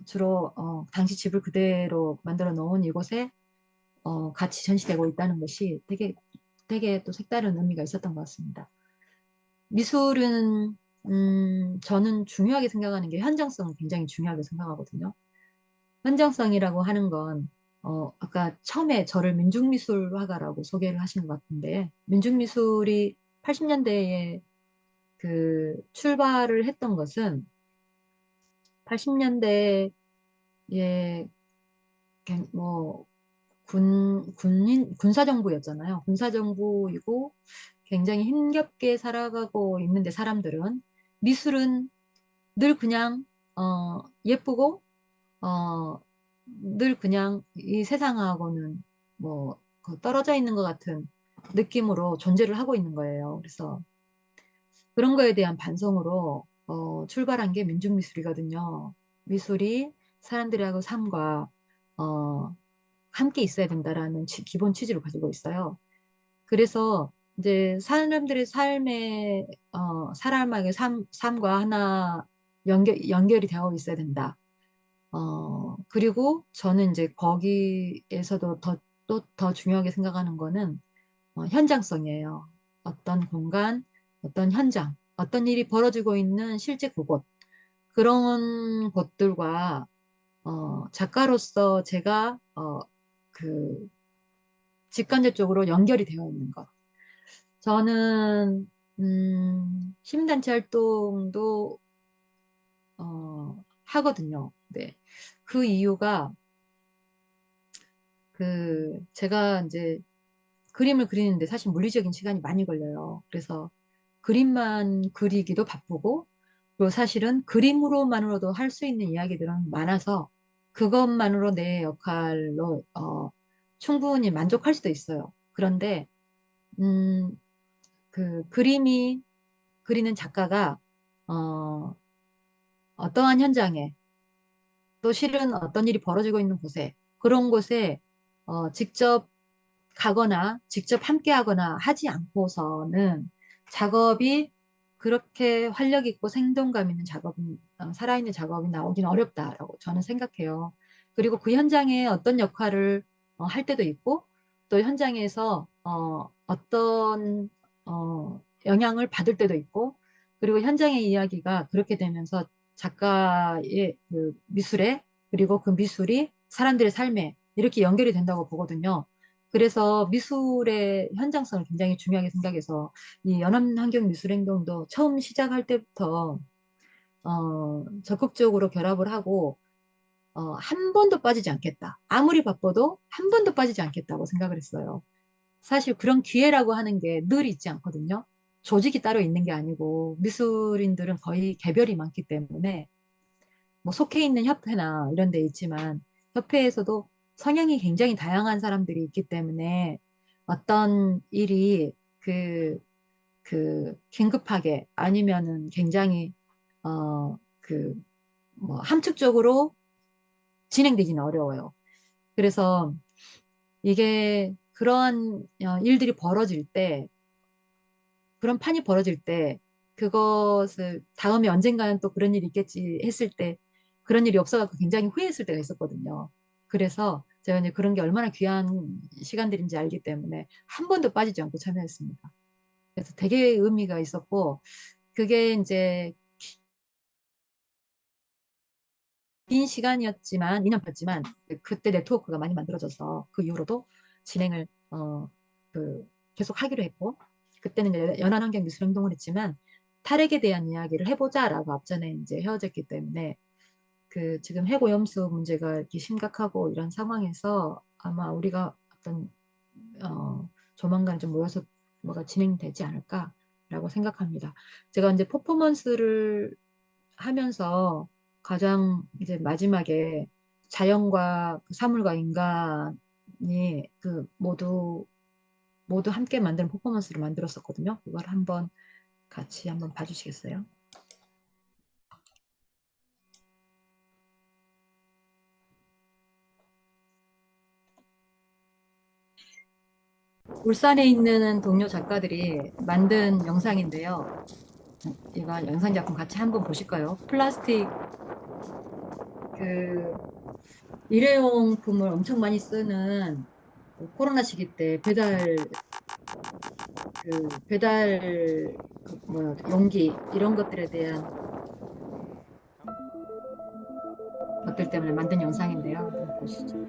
주로, 당시 집을 그대로 만들어 놓은 이곳에, 같이 전시되고 있다는 것이 되게 또 색다른 의미가 있었던 것 같습니다. 미술은, 저는 중요하게 생각하는 게 현장성을 굉장히 중요하게 생각하거든요. 현장성이라고 하는 건, 아까 처음에 저를 민중미술화가라고 소개를 하신 것 같은데, 민중미술이 80년대에 그 출발을 했던 것은 80년대에 뭐, 군사정부였잖아요. 군사정부이고 굉장히 힘겹게 살아가고 있는데 사람들은 미술은 늘 그냥, 예쁘고 늘 그냥 이 세상하고는 그 떨어져 있는 것 같은 느낌으로 존재를 하고 있는 거예요. 그래서 그런 거에 대한 반성으로 출발한 게 민중미술이거든요. 미술이 사람들하고 삶과 어, 함께 있어야 된다라는 기본 취지를 가지고 있어요. 그래서 이제 사람들의 사람에게 삶과 하나 연결이 되어 있어야 된다. 그리고 저는 이제 거기에서도 또 더 중요하게 생각하는 거는 현장성이에요. 어떤 공간, 어떤 현장, 어떤 일이 벌어지고 있는 실제 그곳, 그런 곳들과 작가로서 제가 그 직간접적으로 연결이 되어 있는 것. 저는 시민단체 활동도 하거든요. 네. 그 이유가 제가 이제 그림을 그리는데 사실 물리적인 시간이 많이 걸려요. 그래서 그림만 그리기도 바쁘고, 그리고 사실은 그림으로만으로도 할 수 있는 이야기들은 많아서 그것만으로 내 역할로 충분히 만족할 수도 있어요. 그런데 음, 그리는 작가가 어, 어떠한 현장에 또 실은 어떤 일이 벌어지고 있는 곳에 그런 곳에 직접 가거나 직접 함께 하거나 하지 않고서는 작업이 그렇게 활력 있고 생동감 있는 작업이, 살아있는 작업이 나오긴 어렵다라고 저는 생각해요. 그리고 그 현장에 어떤 역할을 할 때도 있고, 또 현장에서 어떤 영향을 받을 때도 있고, 그리고 현장의 이야기가 그렇게 되면서 작가의 그 미술에, 그리고 그 미술이 사람들의 삶에 이렇게 연결이 된다고 보거든요. 그래서 미술의 현장성을 굉장히 중요하게 생각해서 이 연합환경미술행동도 처음 시작할 때부터 적극적으로 결합을 하고 한 번도 빠지지 않겠다. 아무리 바빠도 한 번도 빠지지 않겠다고 생각을 했어요. 사실 그런 기회라고 하는 게 늘 있지 않거든요. 조직이 따로 있는 게 아니고 미술인들은 거의 개별이 많기 때문에 뭐 속해 있는 협회나 이런 데 있지만 협회에서도 성향이 굉장히 다양한 사람들이 있기 때문에 어떤 일이 긴급하게 아니면은 굉장히 그 뭐 함축적으로 진행되기는 어려워요. 그래서 이게 그러한 일들이 벌어질 때, 그런 판이 벌어질 때 그것을 다음에 언젠가는 또 그런 일이 있겠지 했을 때 그런 일이 없어갖고 굉장히 후회했을 때가 있었거든요. 그래서 제가 이제 그런 게 얼마나 귀한 시간들인지 알기 때문에 한 번도 빠지지 않고 참여했습니다. 그래서 되게 의미가 있었고, 그게 이제 긴 시간이었지만, 2년 봤지만, 그때 네트워크가 많이 만들어져서 그 이후로도 진행을, 계속 하기로 했고, 그때는 이제 연안환경미술행동을 했지만, 탈핵에 대한 이야기를 해보자라고 앞전에 이제 헤어졌기 때문에, 지금 해고염수 문제가 이렇게 심각하고 이런 상황에서 아마 우리가 어떤, 조만간 좀 모여서 뭐가 진행되지 않을까라고 생각합니다. 제가 이제 퍼포먼스를 하면서 가장 이제 마지막에 자연과 그 사물과 인간이 모두 함께 만드는 퍼포먼스를 만들었었거든요. 그걸 한번 같이 한번 봐주시겠어요? 울산에 있는 동료 작가들이 만든 영상인데요. 이거 영상 작품 같이 한번 보실까요? 플라스틱 그 일회용품을 엄청 많이 쓰는 코로나 시기 때 배달 뭐야 용기 이런 것들에 대한 것들 때문에 만든 영상인데요. 한번 보시죠.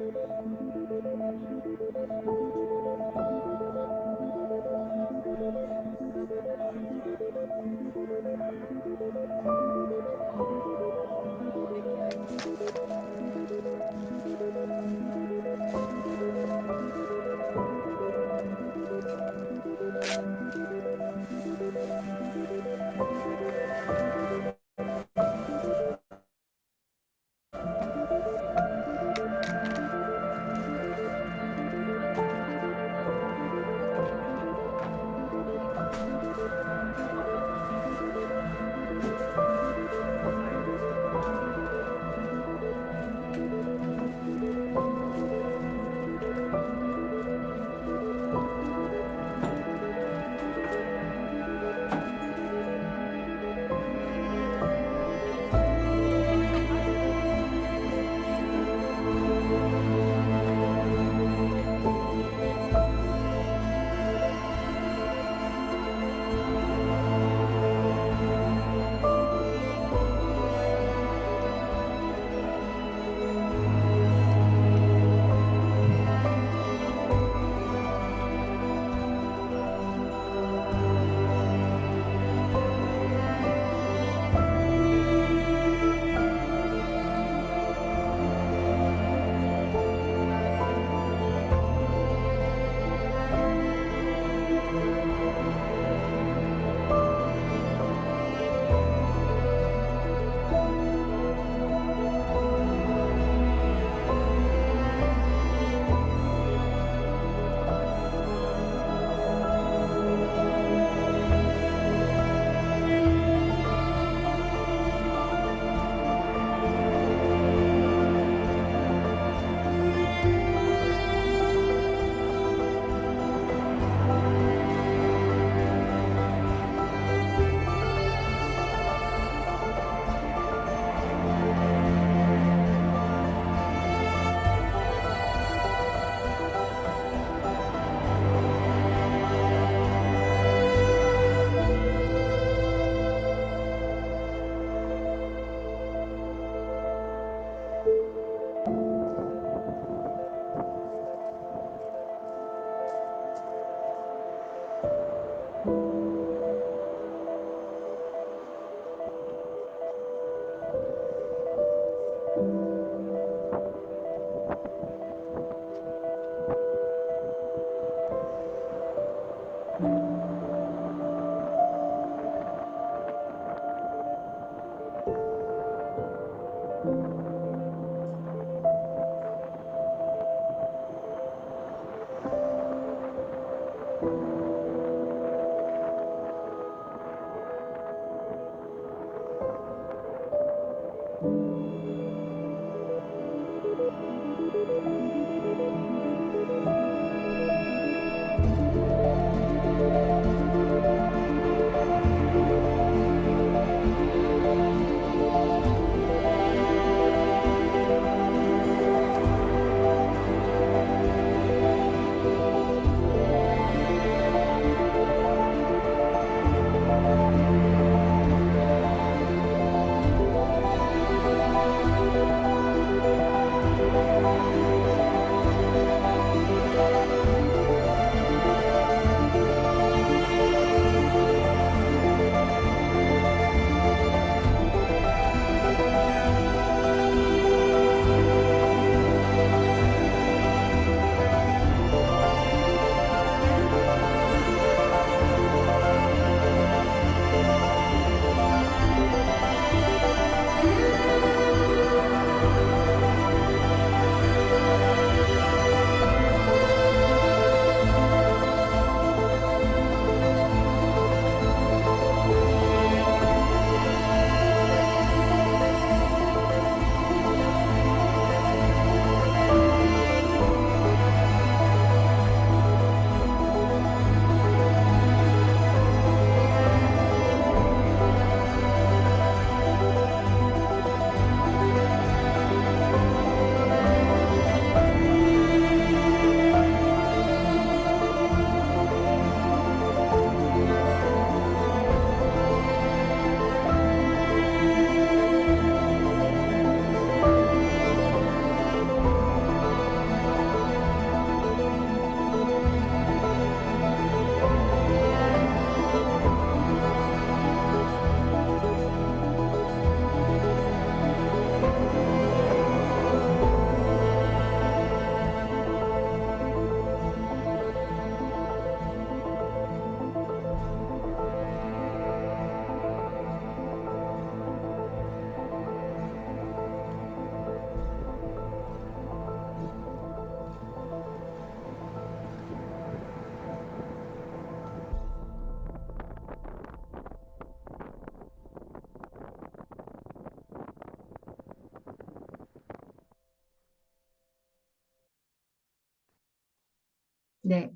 네,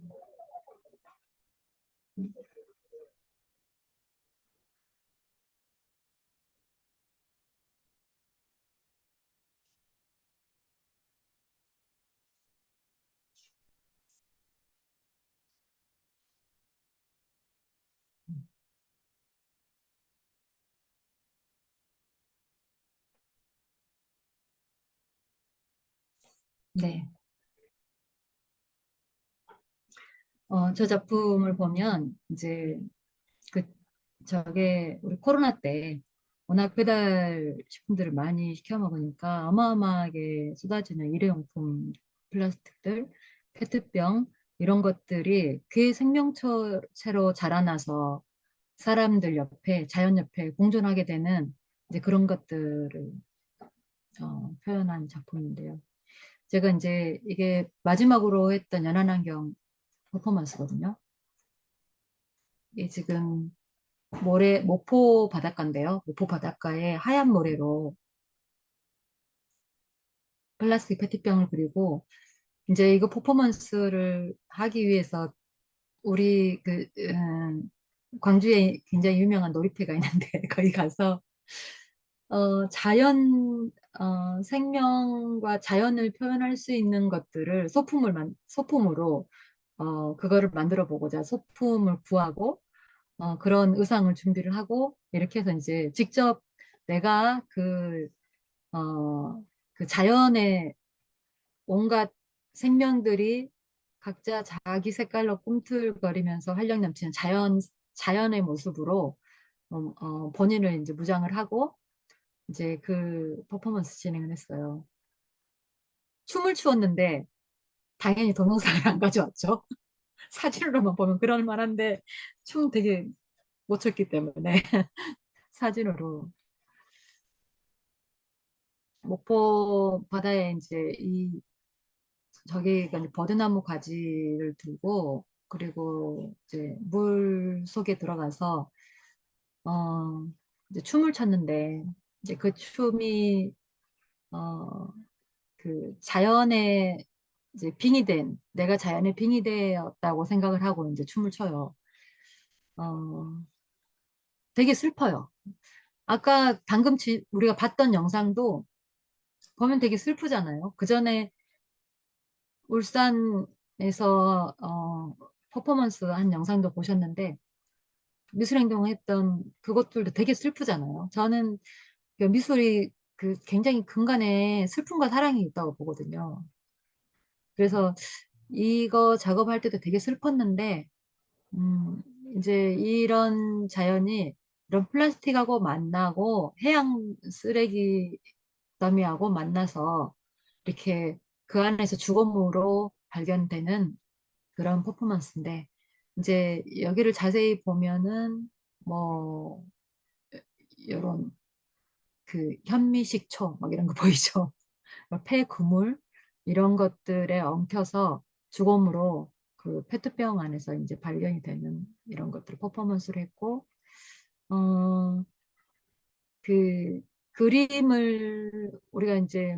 네. 저 작품을 보면 이제 그 저게 우리 코로나 때 워낙 배달 식품들을 많이 시켜 먹으니까 어마어마하게 쏟아지는 일회용품 플라스틱들, 페트병 이런 것들이 그 생명체로 자라나서 사람들 옆에 자연 옆에 공존하게 되는 이제 그런 것들을 표현한 작품인데요. 제가 이제 이게 마지막으로 했던 연안환경 퍼포먼스거든요. 이게 지금 모래, 목포 바닷가인데요. 목포 바닷가에 하얀 모래로 플라스틱 페트병을 그리고 이제 이거 퍼포먼스를 하기 위해서 우리 광주에 굉장히 유명한 놀이터가 있는데 거기 가서 자연 생명과 자연을 표현할 수 있는 것들을 소품으로 그거를 만들어 보고자 소품을 구하고 그런 의상을 준비를 하고 이렇게 해서 이제 직접 내가 그 자연의 온갖 생명들이 각자 자기 색깔로 꿈틀거리면서 활력 넘치는 자연의 모습으로 본인을 이제 무장을 하고 이제 그 퍼포먼스 진행을 했어요. 춤을 추었는데 당연히 동영상을 안 가져왔죠. 사진으로만 보면 그럴 만한데 춤 되게 못 췄기 때문에 사진으로 목포 바다에 이제 저기가 이제 버드나무 가지를 들고 그리고 이제 물 속에 들어가서 어 이제 춤을 췄는데 이제 그 춤이 어 그 자연에 이제 빙의된, 내가 자연에 빙의되었다고 생각을 하고 이제 춤을 춰요. 어, 되게 슬퍼요. 아까 방금 우리가 봤던 영상도 보면 되게 슬프잖아요. 그 전에 울산에서 퍼포먼스 한 영상도 보셨는데 미술행동 했던 그것들도 되게 슬프잖아요. 저는 그 미술이 그 굉장히 근간에 슬픔과 사랑이 있다고 보거든요. 그래서 이거 작업할 때도 되게 슬펐는데 음, 이제 이런 자연이 이런 플라스틱하고 만나고 해양 쓰레기 더미하고 만나서 이렇게 그 안에서 주검으로 발견되는 그런 퍼포먼스인데 이제 여기를 자세히 보면은 뭐 이런 그 현미식초 막 이런 거 보이죠? 폐 그물 이런 것들에 엉켜서 주검으로 그 페트병 안에서 이제 발견이 되는 이런 것들 퍼포먼스를 했고 어 그 그림을 우리가 이제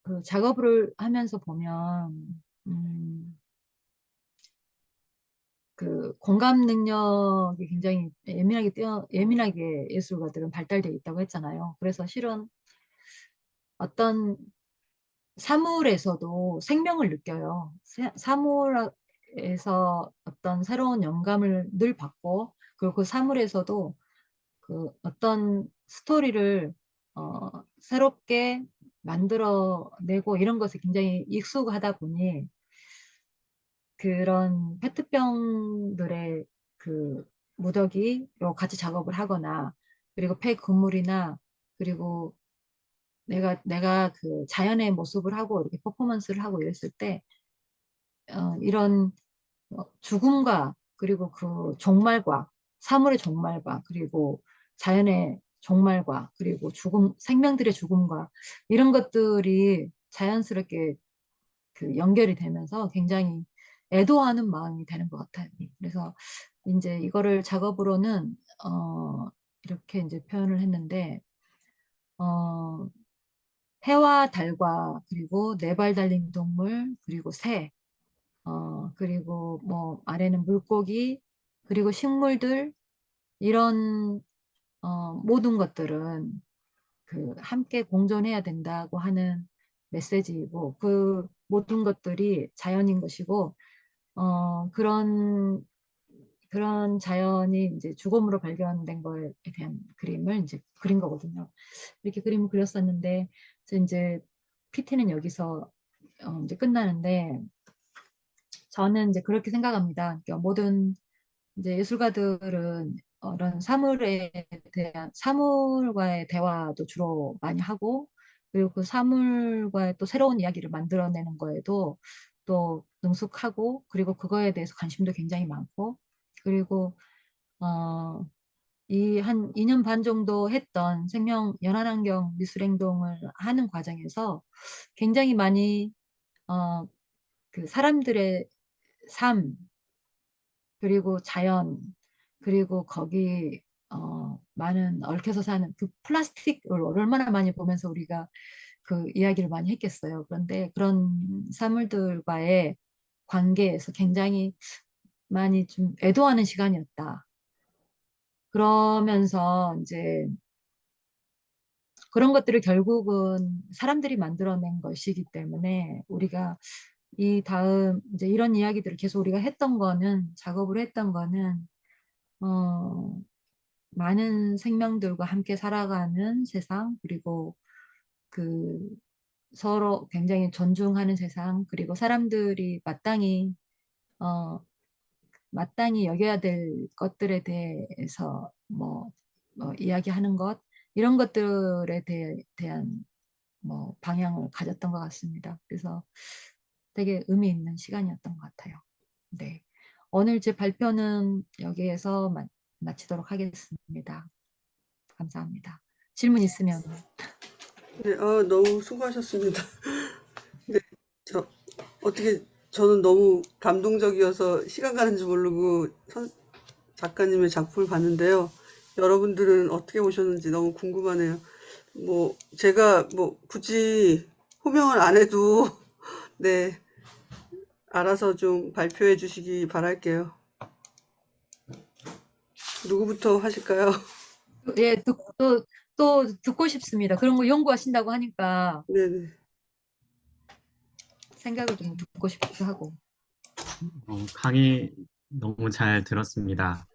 그 작업을 하면서 보면 그 공감 능력이 굉장히 예민하게 예술가들은 발달되어 있다고 했잖아요. 그래서 실은 어떤 사물에서도 생명을 느껴요. 사물에서 어떤 새로운 영감을 늘 받고, 그리고 그 사물에서도 그 어떤 스토리를 새롭게 만들어내고 이런 것에 굉장히 익숙하다 보니 그런 페트병들의 그 무더기로 같이 작업을 하거나 그리고 폐그물이나 그리고 내가 그 자연의 모습을 하고 이렇게 퍼포먼스를 하고 이랬을 때 이런 죽음과 그리고 그 종말과 사물의 종말과 그리고 자연의 종말과 그리고 죽음 생명들의 죽음과 이런 것들이 자연스럽게 그 연결이 되면서 굉장히 애도하는 마음이 되는 것 같아요. 그래서 이제 이거를 작업으로는 이렇게 이제 표현을 했는데 어, 해와 달과 그리고 네 발 달린 동물 그리고 새 그리고 뭐 아래는 물고기 그리고 식물들 이런 모든 것들은 그 함께 공존해야 된다고 하는 메시지이고 그 모든 것들이 자연인 것이고 그런 자연이 이제 죽음으로 발견된 거에 대한 그림을 이제 그린 거거든요. 이렇게 그림을 그렸었는데 이제 PT는 여기서 이제 끝나는데 저는 이제 그렇게 생각합니다. 그러니까 모든 이제 예술가들은 이런 사물과의 대화도 주로 많이 하고 그리고 그 사물과의 또 새로운 이야기를 만들어내는 거에도 또 능숙하고 그리고 그거에 대해서 관심도 굉장히 많고 그리고 이 한 2년 반 정도 했던 생명 연안환경 미술행동을 하는 과정에서 굉장히 많이 어, 그 사람들의 삶 그리고 자연, 그리고 거기 많은 얽혀서 사는 그 플라스틱을 얼마나 많이 보면서 우리가 그 이야기를 많이 했겠어요. 그런데 그런 사물들과의 관계에서 굉장히 많이 좀 애도하는 시간이었다. 그러면서 이제 그런 것들을 결국은 사람들이 만들어낸 것이기 때문에 우리가 이 다음 이제 이런 이야기들을 계속 우리가 했던 거는 작업을 했던 거는 어, 많은 생명들과 함께 살아가는 세상, 그리고 그 서로 굉장히 존중하는 세상, 그리고 사람들이 어, 마땅히 여겨야 될 것들에 대해서 이야기하는 것, 이런 것들에 대한 뭐 방향을 가졌던 것 같습니다. 그래서 되게 의미 있는 시간이었던 것 같아요. 네. 오늘 제 발표는 여기에서 마치도록 하겠습니다. 감사합니다. 질문 있으면. 네, 너무 수고하셨습니다. 네, 저, 저는 너무 감동적이어서 시간 가는 줄 모르고 작가님의 작품을 봤는데요. 여러분들은 어떻게 보셨는지 너무 궁금하네요. 뭐, 제가 뭐, 굳이 호명을 안 해도 네, 알아서 좀 발표해 주시기 바랄게요. 누구부터 하실까요? 예, 또 듣고 싶습니다. 그런 거 연구하신다고 하니까 네네. 생각을 좀 듣고 싶기도 하고. 강의 너무 잘 들었습니다.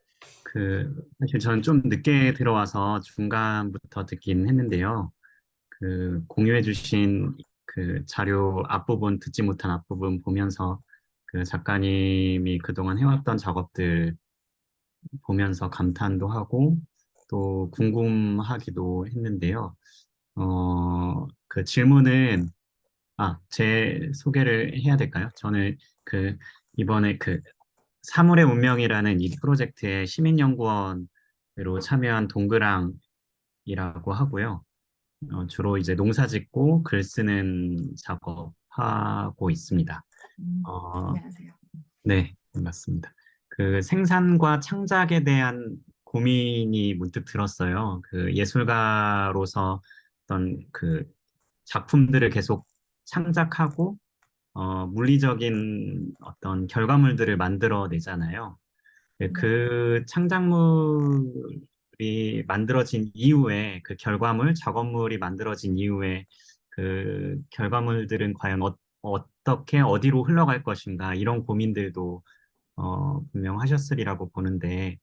사실 저는 좀 늦게 들어와서 중간부터 듣긴 했는데요. 공유해주신 자료 앞부분, 듣지 못한 앞부분 보면서 작가님이 그동안 해왔던 작업들 보면서 감탄도 하고 또 궁금하기도 했는데요. 질문은, 제 소개를 해야 될까요? 저는 이번에 사물의 운명이라는 이 프로젝트에 시민연구원으로 참여한 동그랑이라고 하고요. 주로 이제 농사 짓고 글 쓰는 작업하고 있습니다. 어, 안녕하세요. 네, 맞습니다. 생산과 창작에 대한 고민이 문득 들었어요. 예술가로서 어떤 작품들을 계속 창작하고 물리적인 어떤 결과물들을 만들어내잖아요. 네, 창작물이 만들어진 이후에 작업물이 만들어진 이후에 결과물들은 과연 어떻게 어디로 흘러갈 것인가 이런 고민들도 분명 하셨으리라고 보는데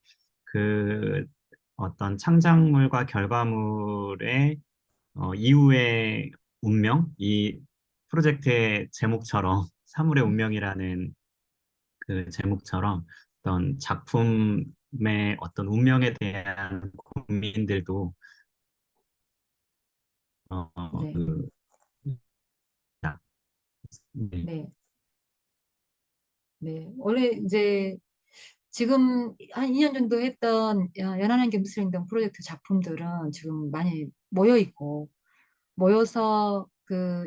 그 어떤 창작물과 결과물의 이후의 운명, 이 프로젝트의 제목처럼 사물의 운명이라는 제목처럼 어떤 작품의 어떤 운명에 대한 고민들도 어, 어, 네, 그, 네, 네, 네. 원래 이제 지금 한 2년 정도 했던 연한환 겸스링 등 프로젝트 작품들은 지금 많이 모여 있고 모여서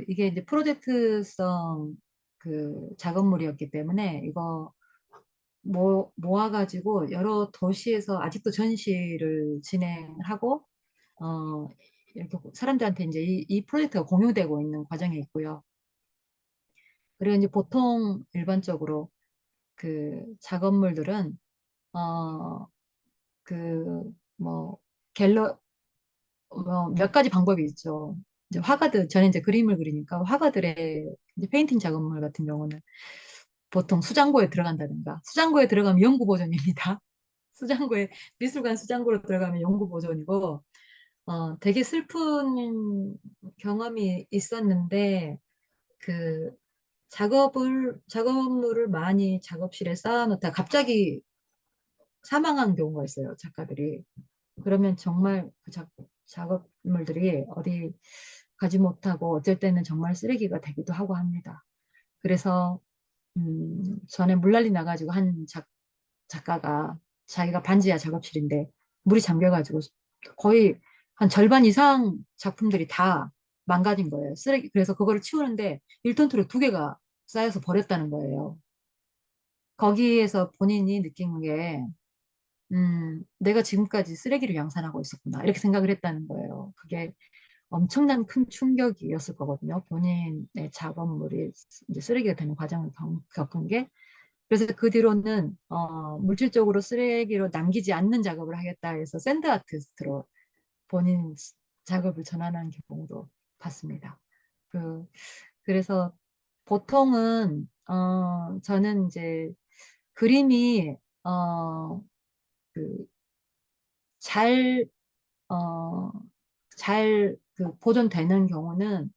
이게 이제 프로젝트성 작업물이었기 때문에 이거 모아가지고 여러 도시에서 아직도 전시를 진행하고 어 이렇게 사람들한테 이제 이 프로젝트가 공유되고 있는 과정에 있고요. 그리고 이제 보통 일반적으로 작업물들은 어 뭐 갤러 몇 가지 방법이 있죠. 이제 저는 이제 그림을 그리니까 화가들의 이제 페인팅 작업물 같은 경우는 보통 수장고에 들어간다든가 수장고에 들어가면 연구 보존입니다. 수장고에 미술관 수장고로 들어가면 연구 보존이고 되게 슬픈 경험이 있었는데 그 작업물을 많이 작업실에 쌓아놓다 갑자기 사망한 경우가 있어요, 작가들이. 그러면 정말 작업물들이 어디 가지 못하고 어쩔 때는 정말 쓰레기가 되기도 하고 합니다. 그래서 전에 물난리 나가지고 한 작가가 자기가 반지하 작업실인데 물이 잠겨가지고 거의 한 절반 이상 작품들이 다 망가진 거예요. 쓰레기. 그래서 그거를 치우는데 1톤 트럭 2개가 쌓여서 버렸다는 거예요. 거기에서 본인이 느낀 게 내가 지금까지 쓰레기를 양산하고 있었구나. 이렇게 생각을 했다는 거예요. 그게 엄청난 큰 충격이었을 거거든요. 본인의 작업물이 이제 쓰레기가 되는 과정을 겪은 게. 그래서 그 뒤로는 물질적으로 쓰레기로 남기지 않는 작업을 하겠다 해서 샌드 아티스트로 본인 작업을 전환하는 경우도 봤습니다. 그, 그래서 보통은 저는 이제 그림이 그 잘, 어, 잘 보존되는 경우는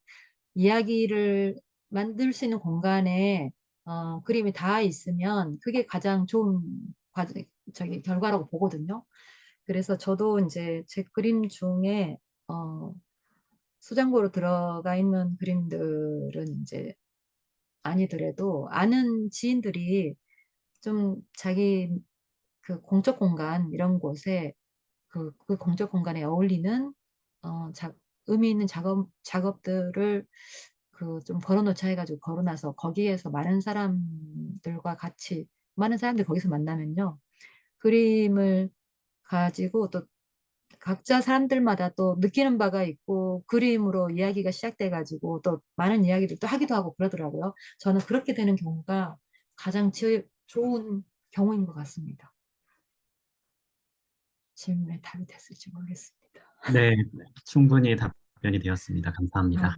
이야기를 만들 수 있는 공간에 그림이 다 있으면 그게 가장 좋은 결과라고 보거든요. 그래서 저도 이제 제 그림 중에 어, 수장고로 들어가 있는 그림들은 이제 아니더라도 아는 지인들이 좀 자기 공적 공간 이런 곳에 그 공적 공간에 어울리는 의미 있는 작업들을 좀 걸어놓자 해가지고 걸어놔서 거기에서 많은 사람들 거기서 만나면요. 그림을 가지고 또 각자 사람들마다 또 느끼는 바가 있고 그림으로 이야기가 시작돼가지고 또 많은 이야기를 또 하기도 하고 그러더라고요. 저는 그렇게 되는 경우가 가장 좋은 경우인 것 같습니다. 질문에 답이 됐을지 모르겠습니다. 네, 충분히 답변이 되었습니다. 아, 감사합니다.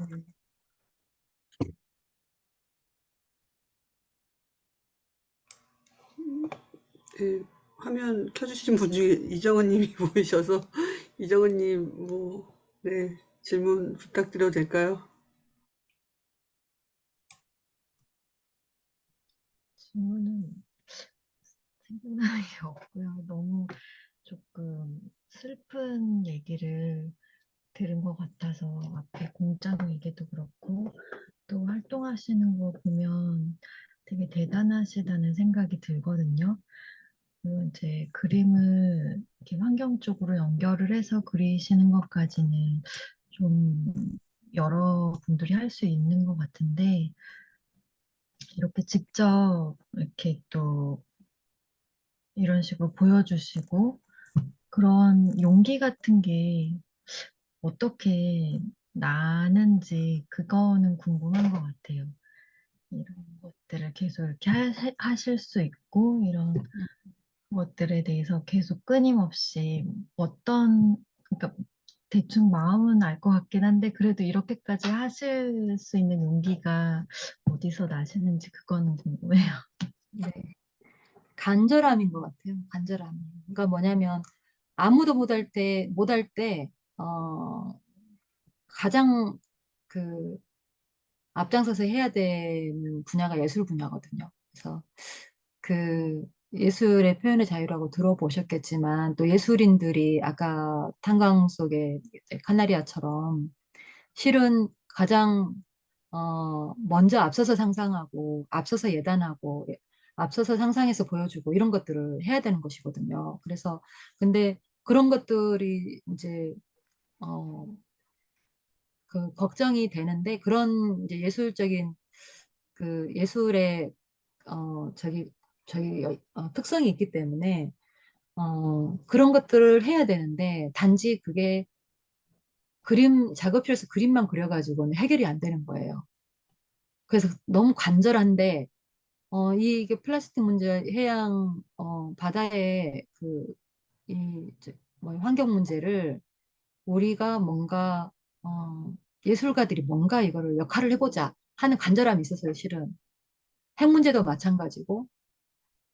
네. 예, 화면 켜주신 분 중에 이정은 님이 보이셔서 이정은 님 네, 질문 부탁드려도 될까요? 질문은 생각나는 게 없고요. 너무 조금 슬픈 얘기를 들은 것 같아서 앞에 공짜로 얘기도 그렇고 또 활동하시는 거 보면 되게 대단하시다는 생각이 들거든요. 그리고 이제 그림을 이렇게 환경 쪽으로 연결을 해서 그리시는 것까지는 좀 여러 분들이 할 수 있는 것 같은데 이렇게 직접 이렇게 또 이런 식으로 보여주시고 그런 용기 같은 게 어떻게 나는지 그거는 궁금한 것 같아요. 이런 것들을 계속 이렇게 하실 수 있고 이런 것들에 대해서 계속 끊임없이 그러니까 대충 마음은 알 것 같긴 한데 그래도 이렇게까지 하실 수 있는 용기가 어디서 나시는지 그거는 궁금해요. 네. 간절함인 것 같아요. 간절함. 그러니까 뭐냐면 아무도 못할 때, 가장 그 앞장서서 해야 되는 분야가 예술 분야거든요. 그래서 그 예술의 표현의 자유라고 들어보셨겠지만 또 예술인들이 아까 탄광 속의 카나리아처럼 실은 가장 먼저 앞서서 상상하고 앞서서 예단하고 앞서서 상상해서 보여주고 이런 것들을 해야 되는 것이거든요. 그래서 근데 그런 것들이 이제 어, 그 걱정이 되는데 그런 이제 예술적인 그 예술의 저기 특성이 있기 때문에 그런 것들을 해야 되는데 단지 그게 그림 작업실에서 그림만 그려가지고는 해결이 안 되는 거예요. 그래서 너무 간절한데 이게 플라스틱 문제, 해양 바다의 뭐 환경 문제를 우리가 뭔가 예술가들이 뭔가 이거를 역할을 해보자 하는 간절함이 있었어요, 실은. 핵 문제도 마찬가지고.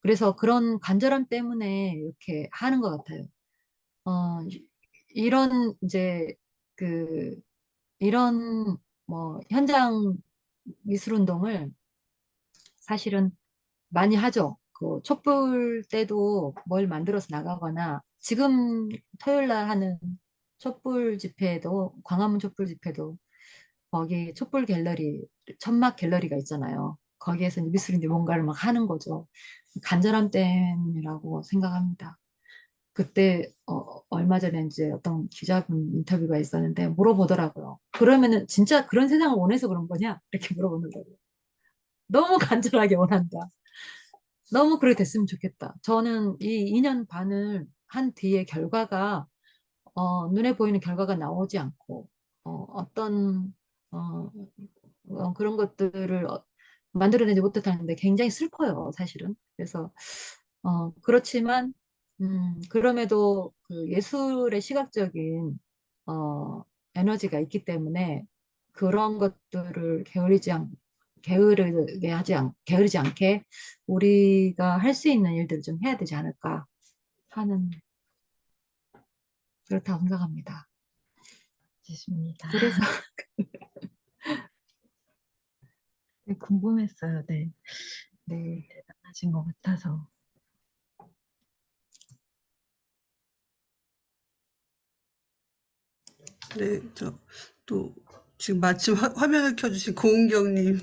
그래서 그런 간절함 때문에 이렇게 하는 것 같아요. 이런 이제 그 이런 뭐 현장 미술 운동을 사실은 많이 하죠. 그 촛불 때도 뭘 만들어서 나가거나 지금 토요일 날 하는 촛불 집회도 광화문 촛불 집회도 거기 촛불 갤러리 천막 갤러리가 있잖아요. 거기에서 이제 미술인들이 뭔가를 막 하는 거죠. 간절함 때문이라고 생각합니다. 그때 얼마 전에 이제 어떤 기자분 인터뷰가 있었는데 물어보더라고요. 그러면은 진짜 그런 세상을 원해서 그런 거냐? 이렇게 물어보는 거예요. 너무 간절하게 원한다. 너무 그렇게 됐으면 좋겠다. 저는 이 2년 반을 한 뒤에 결과가 눈에 보이는 결과가 나오지 않고 어떤 어, 그런 것들을 만들어내지 못했다는데 굉장히 슬퍼요, 사실은. 그래서 그렇지만 그럼에도 그 예술의 시각적인 어, 에너지가 있기 때문에 그런 것들을 게으르지 않게 우리가 할 수 있는 일들을 좀 해야 되지 않을까 하는 그렇다고 생각합니다. 좋습니다. 그래서 네, 궁금했어요. 네. 네, 대단하신 것 같아서. 네, 또 지금 마침 화면을 켜주신 고은경님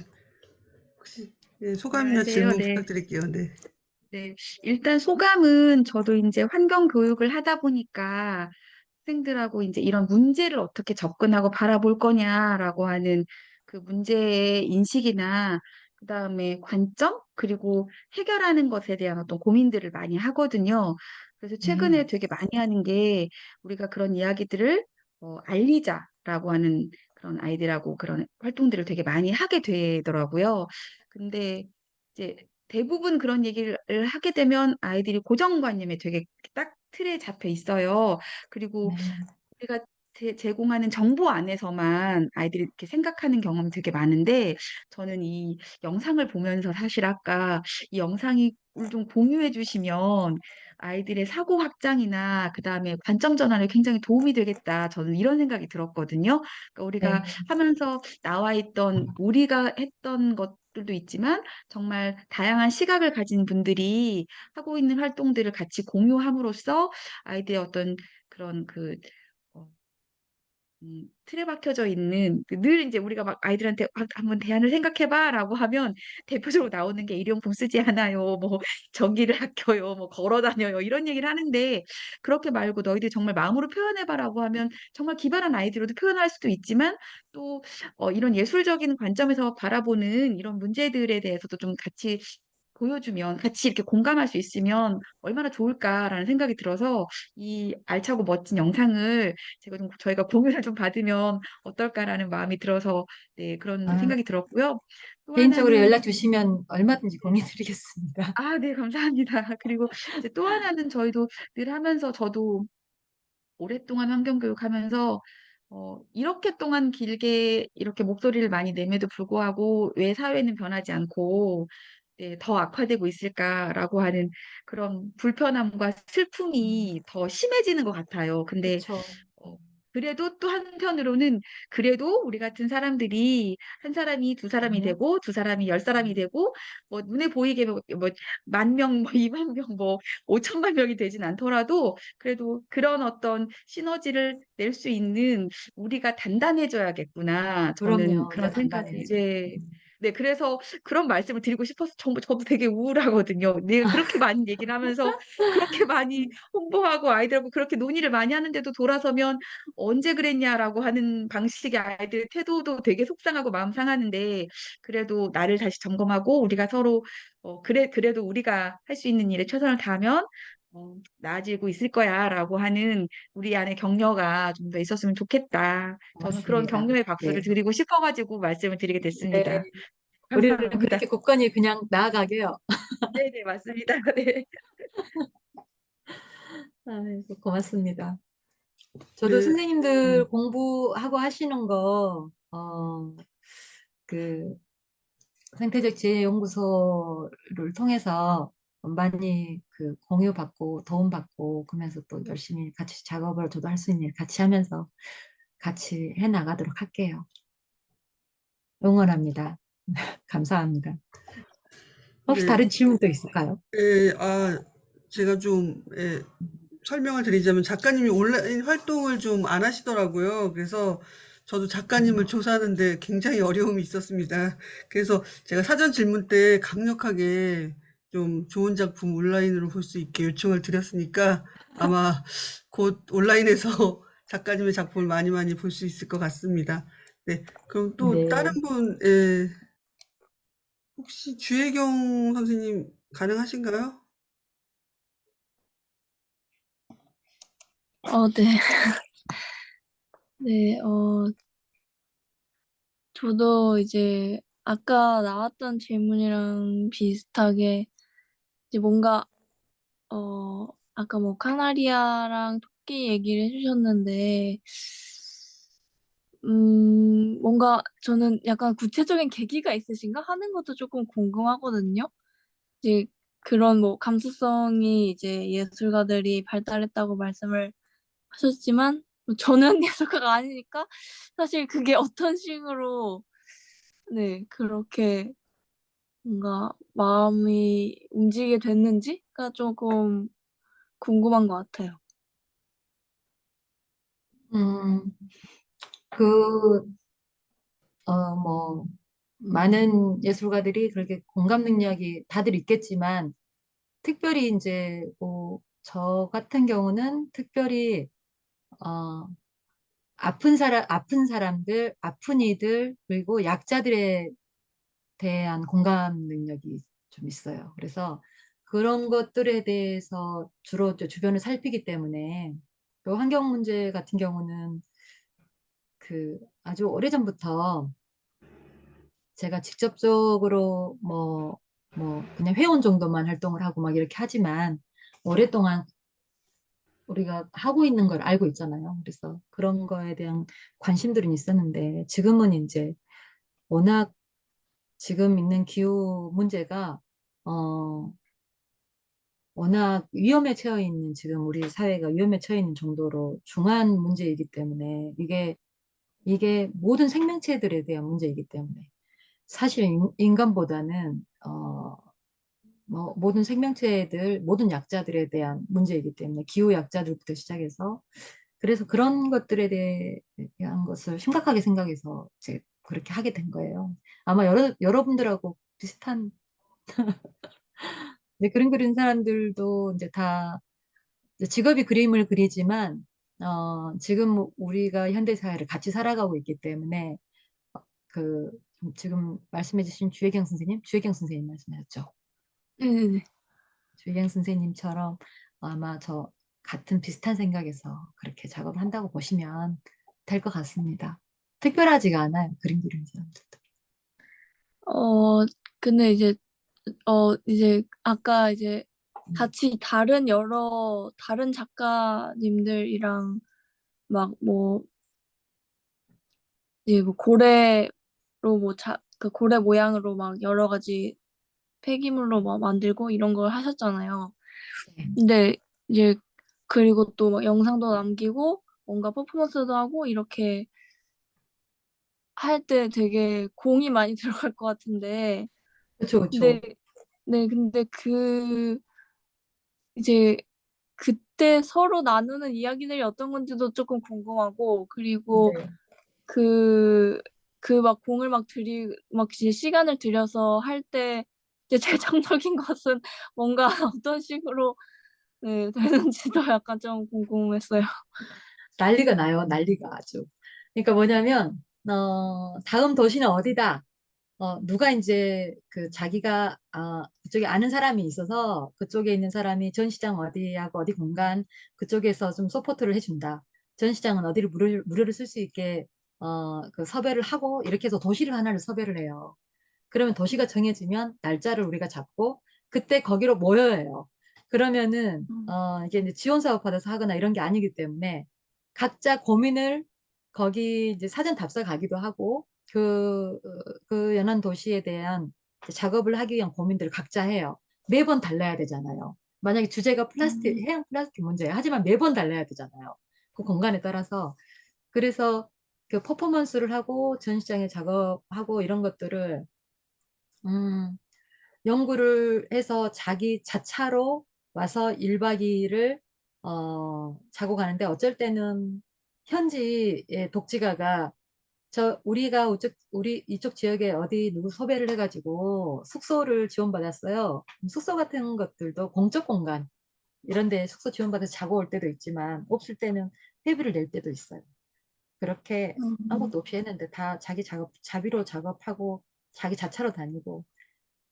혹시 네, 소감이나 안녕하세요. 질문 네, 부탁드릴게요. 네. 네. 일단 소감은 저도 이제 환경 교육을 하다 보니까 학생들하고 이제 이런 문제를 어떻게 접근하고 바라볼 거냐라고 하는 그 문제의 인식이나 그다음에 관점, 그리고 해결하는 것에 대한 어떤 고민들을 많이 하거든요. 그래서 최근에 네. 되게 많이 하는 게 우리가 그런 이야기들을 알리자라고 하는 그런 아이들하고 그런 활동들을 되게 많이 하게 되더라고요. 근데 이제 대부분 그런 얘기를 하게 되면 아이들이 고정관념에 되게 딱 틀에 잡혀 있어요. 그리고 네. 우리가 제공하는 정보 안에서만 아이들이 이렇게 생각하는 경험이 되게 많은데 저는 이 영상을 보면서 사실 아까 이 영상이 좀 공유해 주시면 아이들의 사고 확장이나 그다음에 관점 전환에 굉장히 도움이 되겠다. 저는 이런 생각이 들었거든요. 그러니까 우리가 네. 하면서 나와 있던 우리가 했던 것들도 있지만 정말 다양한 시각을 가진 분들이 하고 있는 활동들을 같이 공유함으로써 아이들의 어떤 그런 어, 틀에 박혀져 있는 늘 이제 우리가 막 아이들한테 한번 대안을 생각해봐라고 하면 대표적으로 나오는 게 일용품 쓰지 않아요, 뭐 전기를 아껴요, 뭐 걸어 다녀요 이런 얘기를 하는데 그렇게 말고 너희들 정말 마음으로 표현해봐라고 하면 정말 기발한 아이디어로도 표현할 수도 있지만 또 이런 예술적인 관점에서 바라보는 이런 문제들에 대해서도 좀 같이 보여주면 같이 이렇게 공감할 수 있으면 얼마나 좋을까라는 생각이 들어서 이 알차고 멋진 영상을 제가 좀 저희가 공유를 좀 받으면 어떨까라는 마음이 들어서 네, 그런 아, 생각이 들었고요. 또 개인적으로 하나는 연락 주시면 얼마든지 공유드리겠습니다. 아, 네, 감사합니다. 그리고 이제 또 하나는 저희도 늘 하면서 저도 오랫동안 환경교육 하면서 이렇게 동안 길게 이렇게 목소리를 많이 내매도 불구하고 왜 사회는 변하지 않고 네, 더 악화되고 있을까라고 하는 그런 불편함과 슬픔이 더 심해지는 것 같아요. 근데 그쵸. 어, 그래도 또 한편으로는 그래도 우리 같은 사람들이 한 사람이 두 사람이 네. 되고 두 사람이 열 사람이 되고 뭐 눈에 보이게 뭐 만 명, 뭐 2만 명, 뭐 5천만 명이 되진 않더라도 그래도 그런 어떤 시너지를 낼 수 있는 우리가 단단해져야겠구나. 저는 그럼요. 그런 우리가 생각이 단단해야죠. 네. 네, 그래서 그런 말씀을 드리고 싶어서 저도 되게 우울하거든요. 내가 그렇게 많이 얘기를 하면서 그렇게 많이 홍보하고 아이들하고 그렇게 논의를 많이 하는데도 돌아서면 언제 그랬냐라고 하는 방식의 아이들 태도도 되게 속상하고 마음 상하는데 그래도 나를 다시 점검하고 우리가 서로 그래도 우리가 할 수 있는 일에 최선을 다하면 나아지고 있을 거야라고 하는 우리 안에 격려가 좀 더 있었으면 좋겠다. 저는 그런 고맙습니다. 격려의 박수를 네. 드리고 싶어가지고 말씀을 드리게 네. 됐습니다. 우리는 감사합니다. 그렇게 굳건히 그냥 나아가게요. 네네, 맞습니다. 네. 아이고, 고맙습니다. 저도 네, 선생님들 공부하고 하시는 거, 그, 생태적 지혜 연구소를 통해서 많이 그 공유받고 도움받고 그러면서 또 열심히 같이 작업을 저도 할 수 있는 일 같이 하면서 같이 해 나가도록 할게요. 응원합니다. 감사합니다. 혹시 네, 다른 질문 또 있을까요? 제가 좀, 설명을 드리자면 작가님이 온라인 활동을 좀 안 하시더라고요. 그래서 저도 작가님을 조사하는데 굉장히 어려움이 있었습니다. 그래서 제가 사전 질문 때 강력하게 좀 좋은 작품 온라인으로 볼 수 있게 요청을 드렸으니까 아마 곧 온라인에서 작가님의 작품을 많이 많이 볼 수 있을 것 같습니다. 네, 그럼 또 다른 네. 분, 혹시 주혜경 선생님 가능하신가요? 네. 네, 저도 이제 아까 나왔던 질문이랑 비슷하게 이제 뭔가, 아까 뭐 카나리아랑 토끼 얘기를 해주셨는데, 뭔가 저는 약간 구체적인 계기가 있으신가 하는 것도 조금 궁금하거든요. 이제 그런 뭐 감수성이 이제 예술가들이 발달했다고 말씀을 하셨지만, 저는 예술가가 아니니까 사실 그게 어떤 식으로 네, 그렇게 뭔가 마음이 움직이게 됐는지가 조금 궁금한 것 같아요. 음, 그, 뭐, 많은 예술가들이 그렇게 공감 능력이 다들 있겠지만, 특별히 이제, 뭐, 저 같은 경우는 특별히, 어, 아픈 사람들, 아픈 이들, 그리고 약자들에 대한 공감 능력이 좀 있어요. 그래서 그런 것들에 대해서 주로 이제 주변을 살피기 때문에 또 환경 문제 같은 경우는 그 아주 오래전부터 제가 직접적으로 뭐 그냥 회원 정도만 활동을 하고 막 이렇게 하지만 오랫동안 우리가 하고 있는 걸 알고 있잖아요. 그래서 그런 거에 대한 관심들은 있었는데 지금은 이제 워낙 지금 있는 기후 문제가 어 워낙 위험에 처해 있는 지금 우리 사회가 위험에 처해 있는 정도로 중한 문제이기 때문에 이게 모든 생명체들에 대한 문제이기 때문에 사실 인간보다는 뭐 모든 생명체들 모든 약자들에 대한 문제이기 때문에 기후 약자들부터 시작해서 그래서 그런 것들에 대한 것을 심각하게 생각해서 이제 그렇게 하게 된 거예요. 아마 여러분들하고 비슷한 네, 그림 그리는 사람들도 이제 다 이제 직업이 그림을 그리지만 지금 우리가 현대 사회를 같이 살아가고 있기 때문에 그 지금 말씀해주신 주혜경 선생님 말씀하셨죠? 네네네. 주희경 선생님처럼 아마 저 같은 비슷한 생각에서 그렇게 작업을 한다고 보시면 될 것 같습니다. 특별하지가 않아요. 그림 그리는 사람들도. 어, 근데 이제 아까 이제 같이 다른 작가님들이랑 막 이제 고래로 그 고래 모양으로 막 여러 가지 폐기물로 막 만들고 이런 걸 하셨잖아요. 네. 근데 이제 그리고 또 막 영상도 남기고 뭔가 퍼포먼스도 하고 이렇게 할 때 되게 공이 많이 들어갈 것 같은데 그렇죠, 그렇죠. 근데 네 근데 이제 그때 서로 나누는 이야기들이 어떤 건지도 조금 궁금하고 그리고 네. 그 막 공을 막 이제 시간을 들여서 할 때 이제 최종적인 것은 뭔가 어떤 식으로 네 되는지도 약간 좀 궁금했어요. 난리가 나요. 난리가 아주. 그러니까 뭐냐면 다음 도시는 어디다? 누가 이제 그 자기가 그쪽에 아는 사람이 있어서 그쪽에 있는 사람이 전시장 어디하고 어디 공간 그쪽에서 좀 서포트를 해준다. 전시장은 어디를 무료로 쓸 수 있게 그 섭외를 하고 이렇게 해서 도시를 하나를 섭외를 해요. 그러면 도시가 정해지면 날짜를 우리가 잡고 그때 거기로 모여야 해요. 그러면은 이게 이제 지원 사업 받아서 하거나 이런 게 아니기 때문에 각자 고민을 거기 이제 사전 답사 가기도 하고 그 연안 도시에 대한 이제 작업을 하기 위한 고민들을 각자 해요. 매번 달라야 되잖아요. 만약에 주제가 해양 플라스틱 문제예요. 하지만 매번 달라야 되잖아요. 그 공간에 따라서. 그래서 그 퍼포먼스를 하고 전시장에 작업하고 이런 것들을 음, 연구를 해서 자기 자차로 와서 1박 2일을 자고 가는데 어쩔 때는 현지의 독지가가 우리 이쪽 지역에 어디 누구 섭외를 해가지고 숙소를 지원받았어요. 숙소 같은 것들도 공적 공간 이런 데 숙소 지원받아서 자고 올 때도 있지만 없을 때는 회비를 낼 때도 있어요. 그렇게 아무것도 없이 했는데 다 자비로 작업하고 자기 자차로 다니고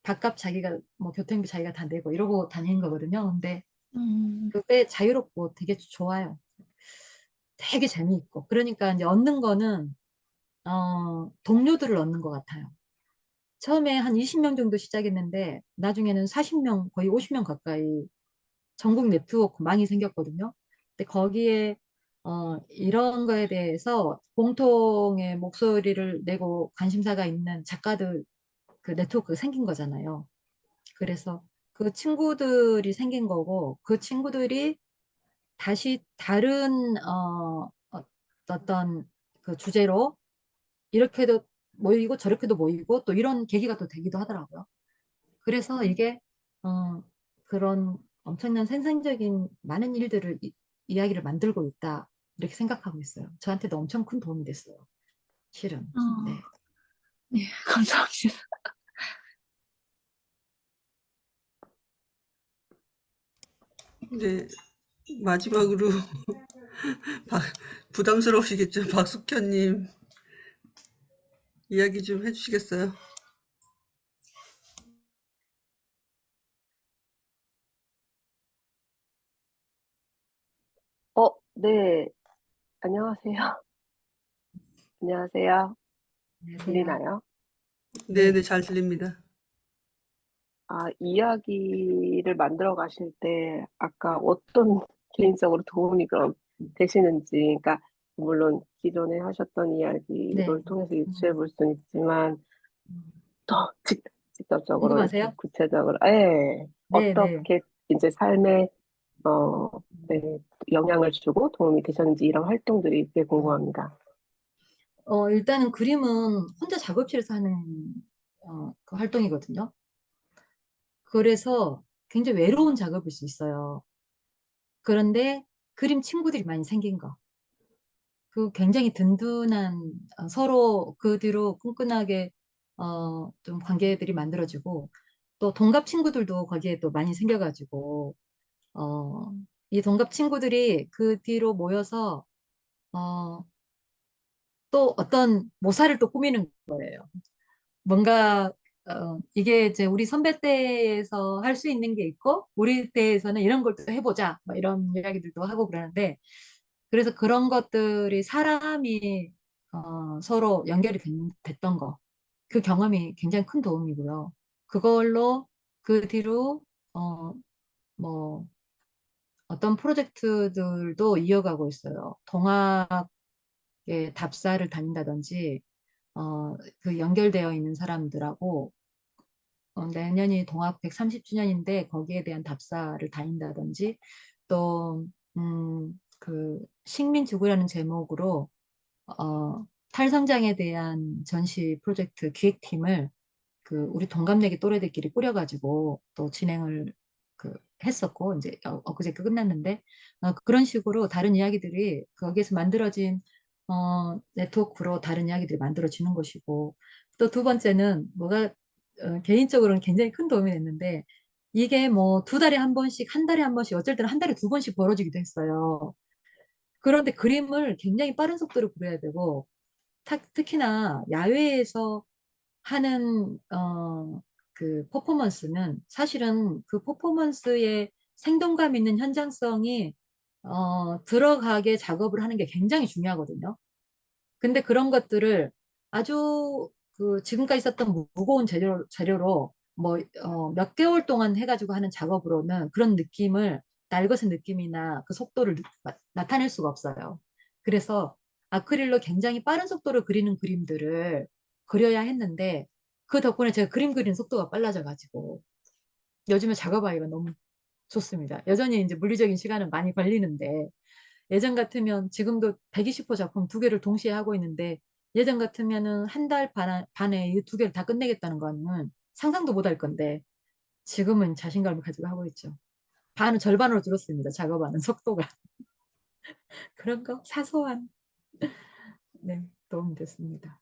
밥값 자기가 뭐 교통비 자기가 다 내고 이러고 다니는 거거든요. 근데 그게 자유롭고 되게 좋아요. 되게 재미있고. 그러니까 이제 얻는 거는 동료들을 얻는 것 같아요. 처음에 한 20명 정도 시작했는데 나중에는 40명, 거의 50명 가까이 전국 네트워크 망이 생겼거든요. 근데 거기에 이런 거에 대해서 공통의 목소리를 내고 관심사가 있는 작가들 그 네트워크가 생긴 거잖아요. 그래서 그 친구들이 생긴 거고 그 친구들이 다시 다른 어떤 그 주제로 이렇게도 모이고 저렇게도 모이고 또 이런 계기가 또 되기도 하더라고요. 그래서 이게 그런 엄청난 생산적인 많은 일들을 이야기를 만들고 있다 이렇게 생각하고 있어요. 저한테도 엄청 큰 도움이 됐어요. 실은. 네. 네, 감사합니다. 네, 마지막으로 부담스러우시겠죠? 박숙현님 이야기 좀 해주시겠어요? 네, 안녕하세요. 안녕하세요. 안녕하세요. 들리나요? 네, 네. 네, 잘 들립니다. 이야기를 만들어 가실 때 아까 어떤 개인적으로 도움이 그럼 되시는지, 그러니까 물론 기존에 하셨던 네. 이야기를 통해서 유추해 볼 수는 있지만 음. 더 직접적으로 이렇게 궁금하세요? 구체적으로, 예, 네, 네. 어떻게 이제 삶에 어, 네, 영향을 주고 도움이 되셨는지 이런 활동들이 되게 궁금합니다. 일단은 그림은 혼자 작업실에서 하는 그 활동이거든요. 그래서 굉장히 외로운 작업일 수 있어요. 그런데 그림 친구들이 많이 생긴 거. 그 굉장히 든든한 서로 그 뒤로 끈끈하게 좀 관계들이 만들어지고 또 동갑 친구들도 거기에 또 많이 생겨가지고 어, 이 동갑 친구들이 그 뒤로 모여서 어, 또 어떤 모사를 또 꾸미는 거예요. 뭔가 이게 이제 우리 선배 때에서 할 수 있는 게 있고 우리 때에서는 이런 걸 또 해보자 뭐 이런 이야기들도 하고 그러는데 그래서 그런 것들이 사람이 서로 연결이 됐던 거 그 경험이 굉장히 큰 도움이고요. 그걸로 그 뒤로 뭐 어떤 프로젝트들도 이어가고 있어요. 동학의 답사를 다닌다든지 그 연결되어 있는 사람들하고 내년이 동학 130주년인데 거기에 대한 답사를 다닌다든지 또 그 식민지구라는 제목으로 탈성장에 대한 전시 프로젝트 기획팀을 그 우리 동갑내기 또래들끼리 꾸려가지고 또 진행을 그 했었고 이제 엊그저께 끝났는데 그런 식으로 다른 이야기들이 거기에서 만들어진 네트워크로 다른 이야기들이 만들어지는 것이고 또 두 번째는 뭐가 개인적으로는 굉장히 큰 도움이 됐는데 이게 뭐 두 달에 한 번씩 한 달에 한 번씩 어쩔 때는 한 달에 두 번씩 벌어지기도 했어요. 그런데 그림을 굉장히 빠른 속도로 그려야 되고 특히나 야외에서 하는 그 퍼포먼스는 사실은 그 퍼포먼스의 생동감 있는 현장성이 들어가게 작업을 하는 게 굉장히 중요하거든요. 근데 그런 것들을 아주 그 지금까지 썼던 무거운 재료로 뭐 몇 개월 동안 해가지고 하는 작업으로는 그런 느낌을 날것의 느낌이나 그 속도를 나타낼 수가 없어요. 그래서 아크릴로 굉장히 빠른 속도로 그리는 그림들을 그려야 했는데 그 덕분에 제가 그림 그리는 속도가 빨라져가지고 요즘에 작업하기가 너무 좋습니다. 여전히 이제 물리적인 시간은 많이 걸리는데 예전 같으면 지금도 120호 작품 두 개를 동시에 하고 있는데 예전 같으면은 한 달 반에 이 두 개를 다 끝내겠다는 거는 상상도 못 할 건데 지금은 자신감을 가지고 하고 있죠. 반은 절반으로 줄었습니다. 작업하는 속도가. 그런 거 사소한 네, 도움이 됐습니다.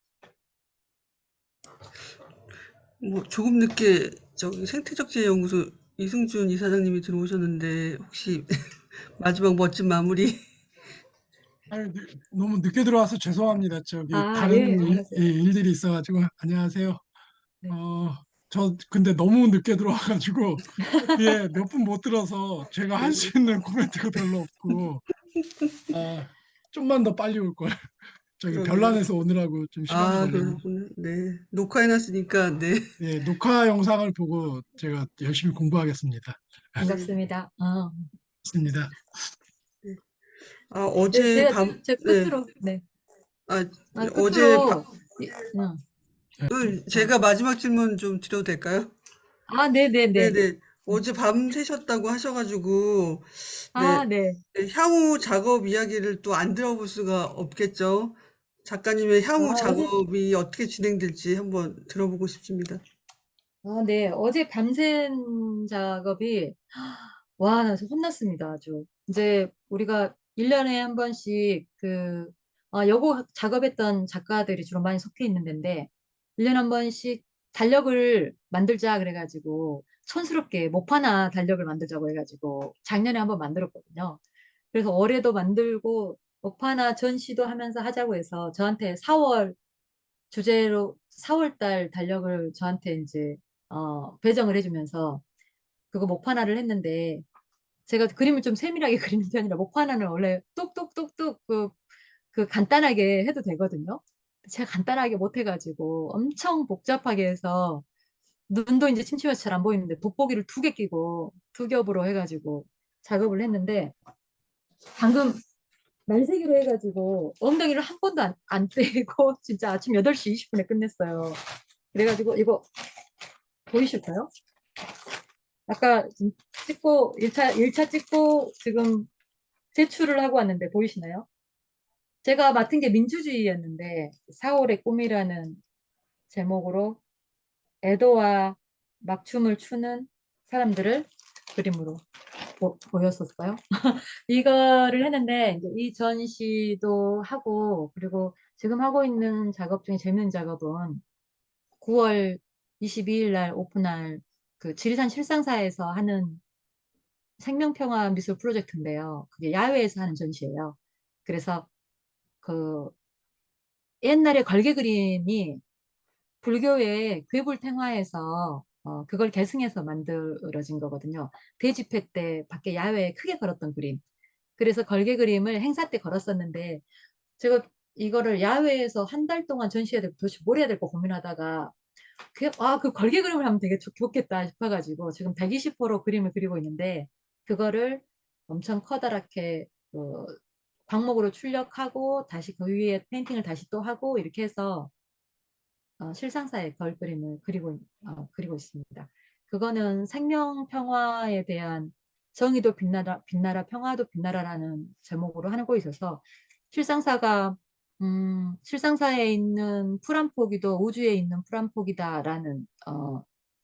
뭐 조금 늦게 저기 생태적재연구소 이승준 이사장님이 들어오셨는데 혹시 마지막 멋진 마무리. 아유, 너무 늦게 들어와서 죄송합니다. 저기 아, 다른 예, 알았어요. 일들이 있어가지고 안녕하세요. 네. 저 근데 너무 늦게 들어와가지고 예, 몇 분 못 들어서 제가 할 수 있는 코멘트가 별로 없고 좀만 더 빨리 올 걸. 저기 그러게요. 별난에서 오느라고 좀 시간이 걸렸네요. 그러셨구나. 네. 녹화해놨으니까, 네. 예, 녹화 영상을 보고 제가 열심히 공부하겠습니다. 네. 반갑습니다. 있습니다. 네. 네, 어제 밤, 제 네. 끝으로, 네. 아, 어제 밤, 끝으로, 제가 마지막 질문 좀 드려도 될까요? 네네네. 네네. 어제 밤 새셨다고 하셔가지고, 네. 네. 네, 향후 작업 이야기를 또 안 들어볼 수가 없겠죠. 작가님의 향후 어제, 작업이 어떻게 진행될지 한번 들어보고 싶습니다. 네. 어제 밤샘 작업이, 와, 나 좀 혼났습니다. 아주. 이제 우리가 1년에 한 번씩 여고 작업했던 작가들이 주로 많이 속해 있는 데인데, 1년에 한 번씩 달력을 만들자 그래가지고, 촌스럽게 목화나 달력을 만들자고 해가지고, 작년에 한번 만들었거든요. 그래서 올해도 만들고, 목화나 전시도 하면서 하자고 해서 저한테 4월 주제로 4월 달 달력을 저한테 이제 배정을 해주면서 그거 목판화를 했는데 제가 그림을 좀 세밀하게 그리는 편이라 목화 하나는 원래 뚝뚝뚝뚝 그 간단하게 해도 되거든요. 제가 간단하게 못 해가지고 엄청 복잡하게 해서 눈도 이제 침침해서 잘 안 보이는데 돋보기를 2개 끼고 2겹으로 해가지고 작업을 했는데 방금 날세기로 해가지고 엉덩이를 한 번도 안 떼고 진짜 아침 8시 20분에 끝냈어요. 그래가지고 이거 보이실까요? 아까 찍고 1차 찍고 지금 제출을 하고 왔는데 보이시나요? 제가 맡은 게 민주주의였는데 4월의 꿈이라는 제목으로 애도와 막춤을 추는 사람들을 그림으로 보였었어요. 이거를 했는데 이제 이 전시도 하고 그리고 지금 하고 있는 작업 중에 재밌는 작업은 9월 22일 날 오픈할 그 지리산 실상사에서 하는 생명평화 미술 프로젝트인데요. 그게 야외에서 하는 전시예요. 그래서 그 옛날에 걸개 그림이 불교의 괴불탱화에서 그걸 계승해서 만들어진 거거든요. 대집회 때 밖에 야외에 크게 걸었던 그림. 그래서 걸개 그림을 행사 때 걸었었는데 제가 이거를 야외에서 한 달 동안 전시해야 되고 도대체 뭘 해야 될까 고민하다가 그 걸개 그림을 하면 되게 좋겠다 싶어가지고 지금 120호로 그림을 그리고 있는데 그거를 엄청 커다랗게 광목으로 출력하고 다시 그 위에 페인팅을 다시 또 하고 이렇게 해서 실상사의 걸 그림을 그리고 있습니다. 그거는 생명 평화에 대한 정의도 빛나라 평화도 빛나라라는 제목으로 하고 있어서 실상사가 실상사에 있는 풀 한 포기도 우주에 있는 풀 한 포기다라는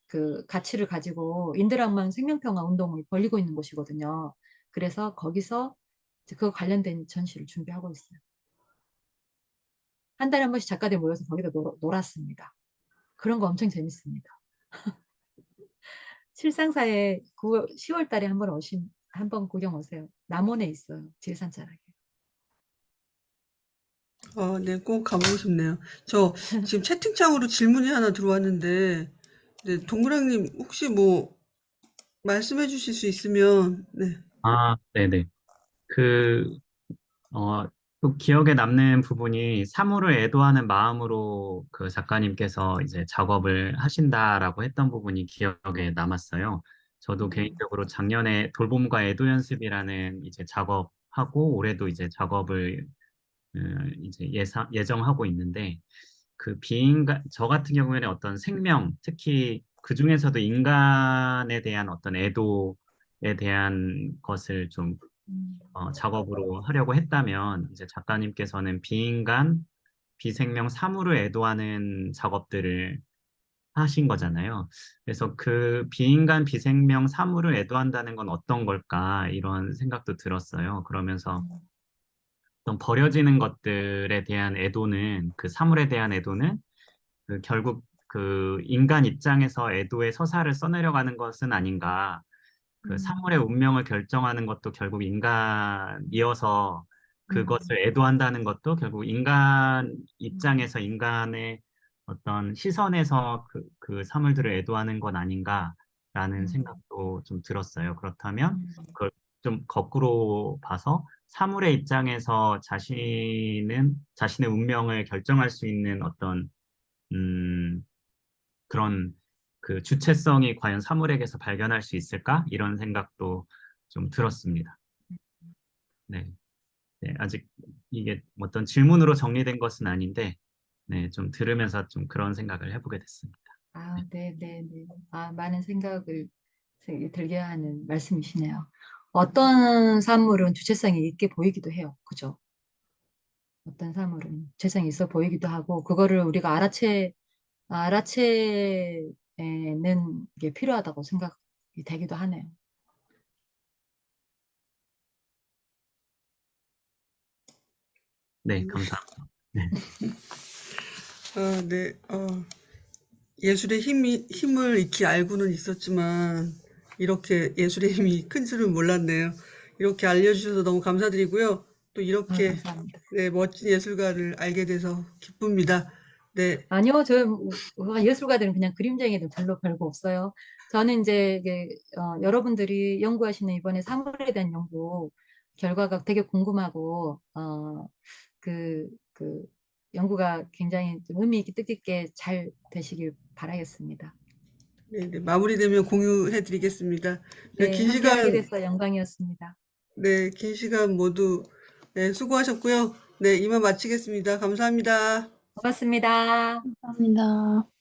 그 가치를 가지고 인드랑만 생명평화 운동을 벌이고 있는 곳이거든요. 그래서 거기서 그 관련된 전시를 준비하고 있어요. 한 달에 한 번씩 작가들 모여서 거기다 놀았습니다. 그런 거 엄청 재밌습니다. 실상사에 10월 달에 한번 구경 오세요. 남원에 있어요. 지리산자락에. 네, 꼭 가보고 싶네요. 저 지금 채팅창으로 질문이 하나 들어왔는데, 네, 동그랑님 혹시 뭐 말씀해 주실 수 있으면, 네. 네네. 그, 또 기억에 남는 부분이 사물을 애도하는 마음으로 그 작가님께서 이제 작업을 하신다라고 했던 부분이 기억에 남았어요. 저도 개인적으로 작년에 돌봄과 애도 연습이라는 이제 작업하고 올해도 이제 작업을 이제 예정하고 있는데 그 저 같은 경우에는 어떤 생명, 특히 그 중에서도 인간에 대한 어떤 애도에 대한 것을 좀 작업으로 하려고 했다면 이제 작가님께서는 비인간, 비생명 사물을 애도하는 작업들을 하신 거잖아요. 그래서 그 비인간, 비생명 사물을 애도한다는 건 어떤 걸까 이런 생각도 들었어요. 그러면서 어떤 버려지는 것들에 대한 애도는 그 사물에 대한 애도는 결국 그 인간 입장에서 애도의 서사를 써내려가는 것은 아닌가. 그 사물의 운명을 결정하는 것도 결국 인간이어서 그것을 애도한다는 것도 결국 인간 입장에서 인간의 어떤 시선에서 그 사물들을 애도하는 건 아닌가라는 생각도 좀 들었어요. 그렇다면 그걸 좀 거꾸로 봐서 사물의 입장에서 자신의 운명을 결정할 수 있는 어떤 그런 그 주체성이 과연 사물에게서 발견할 수 있을까? 이런 생각도 좀 들었습니다. 네. 네, 아직 이게 어떤 질문으로 정리된 것은 아닌데, 네, 좀 들으면서 좀 그런 생각을 해보게 됐습니다. 네. 많은 생각을 들게 하는 말씀이시네요. 어떤 사물은 주체성이 있게 보이기도 해요. 그죠? 어떤 사물은 주체성이 있어 보이기도 하고, 그거를 우리가 알아채는 게 필요하다고 생각이 되기도 하네요. 네, 감사합니다. 네. 네, 예술의 힘을 익히 알고는 있었지만, 이렇게 예술의 힘이 큰 줄은 몰랐네요. 이렇게 알려주셔서 너무 감사드리고요. 또 이렇게 감사합니다. 네, 멋진 예술가를 알게 돼서 기쁩니다. 네, 아니요, 예술가들은 그냥 그림쟁이들 별거 없어요. 저는 이제 이게, 여러분들이 연구하시는 이번에 사물에 대한 연구 결과가 되게 궁금하고, 그 연구가 굉장히 좀 의미 있게 뜻깊게 잘 되시길 바라겠습니다. 네, 네, 마무리되면 공유해 드리겠습니다. 네, 네, 긴 함께하게 시간, 돼서 영광이었습니다. 네, 긴 시간 모두 네, 수고하셨고요. 네, 이만 마치겠습니다. 감사합니다. 고맙습니다. 감사합니다.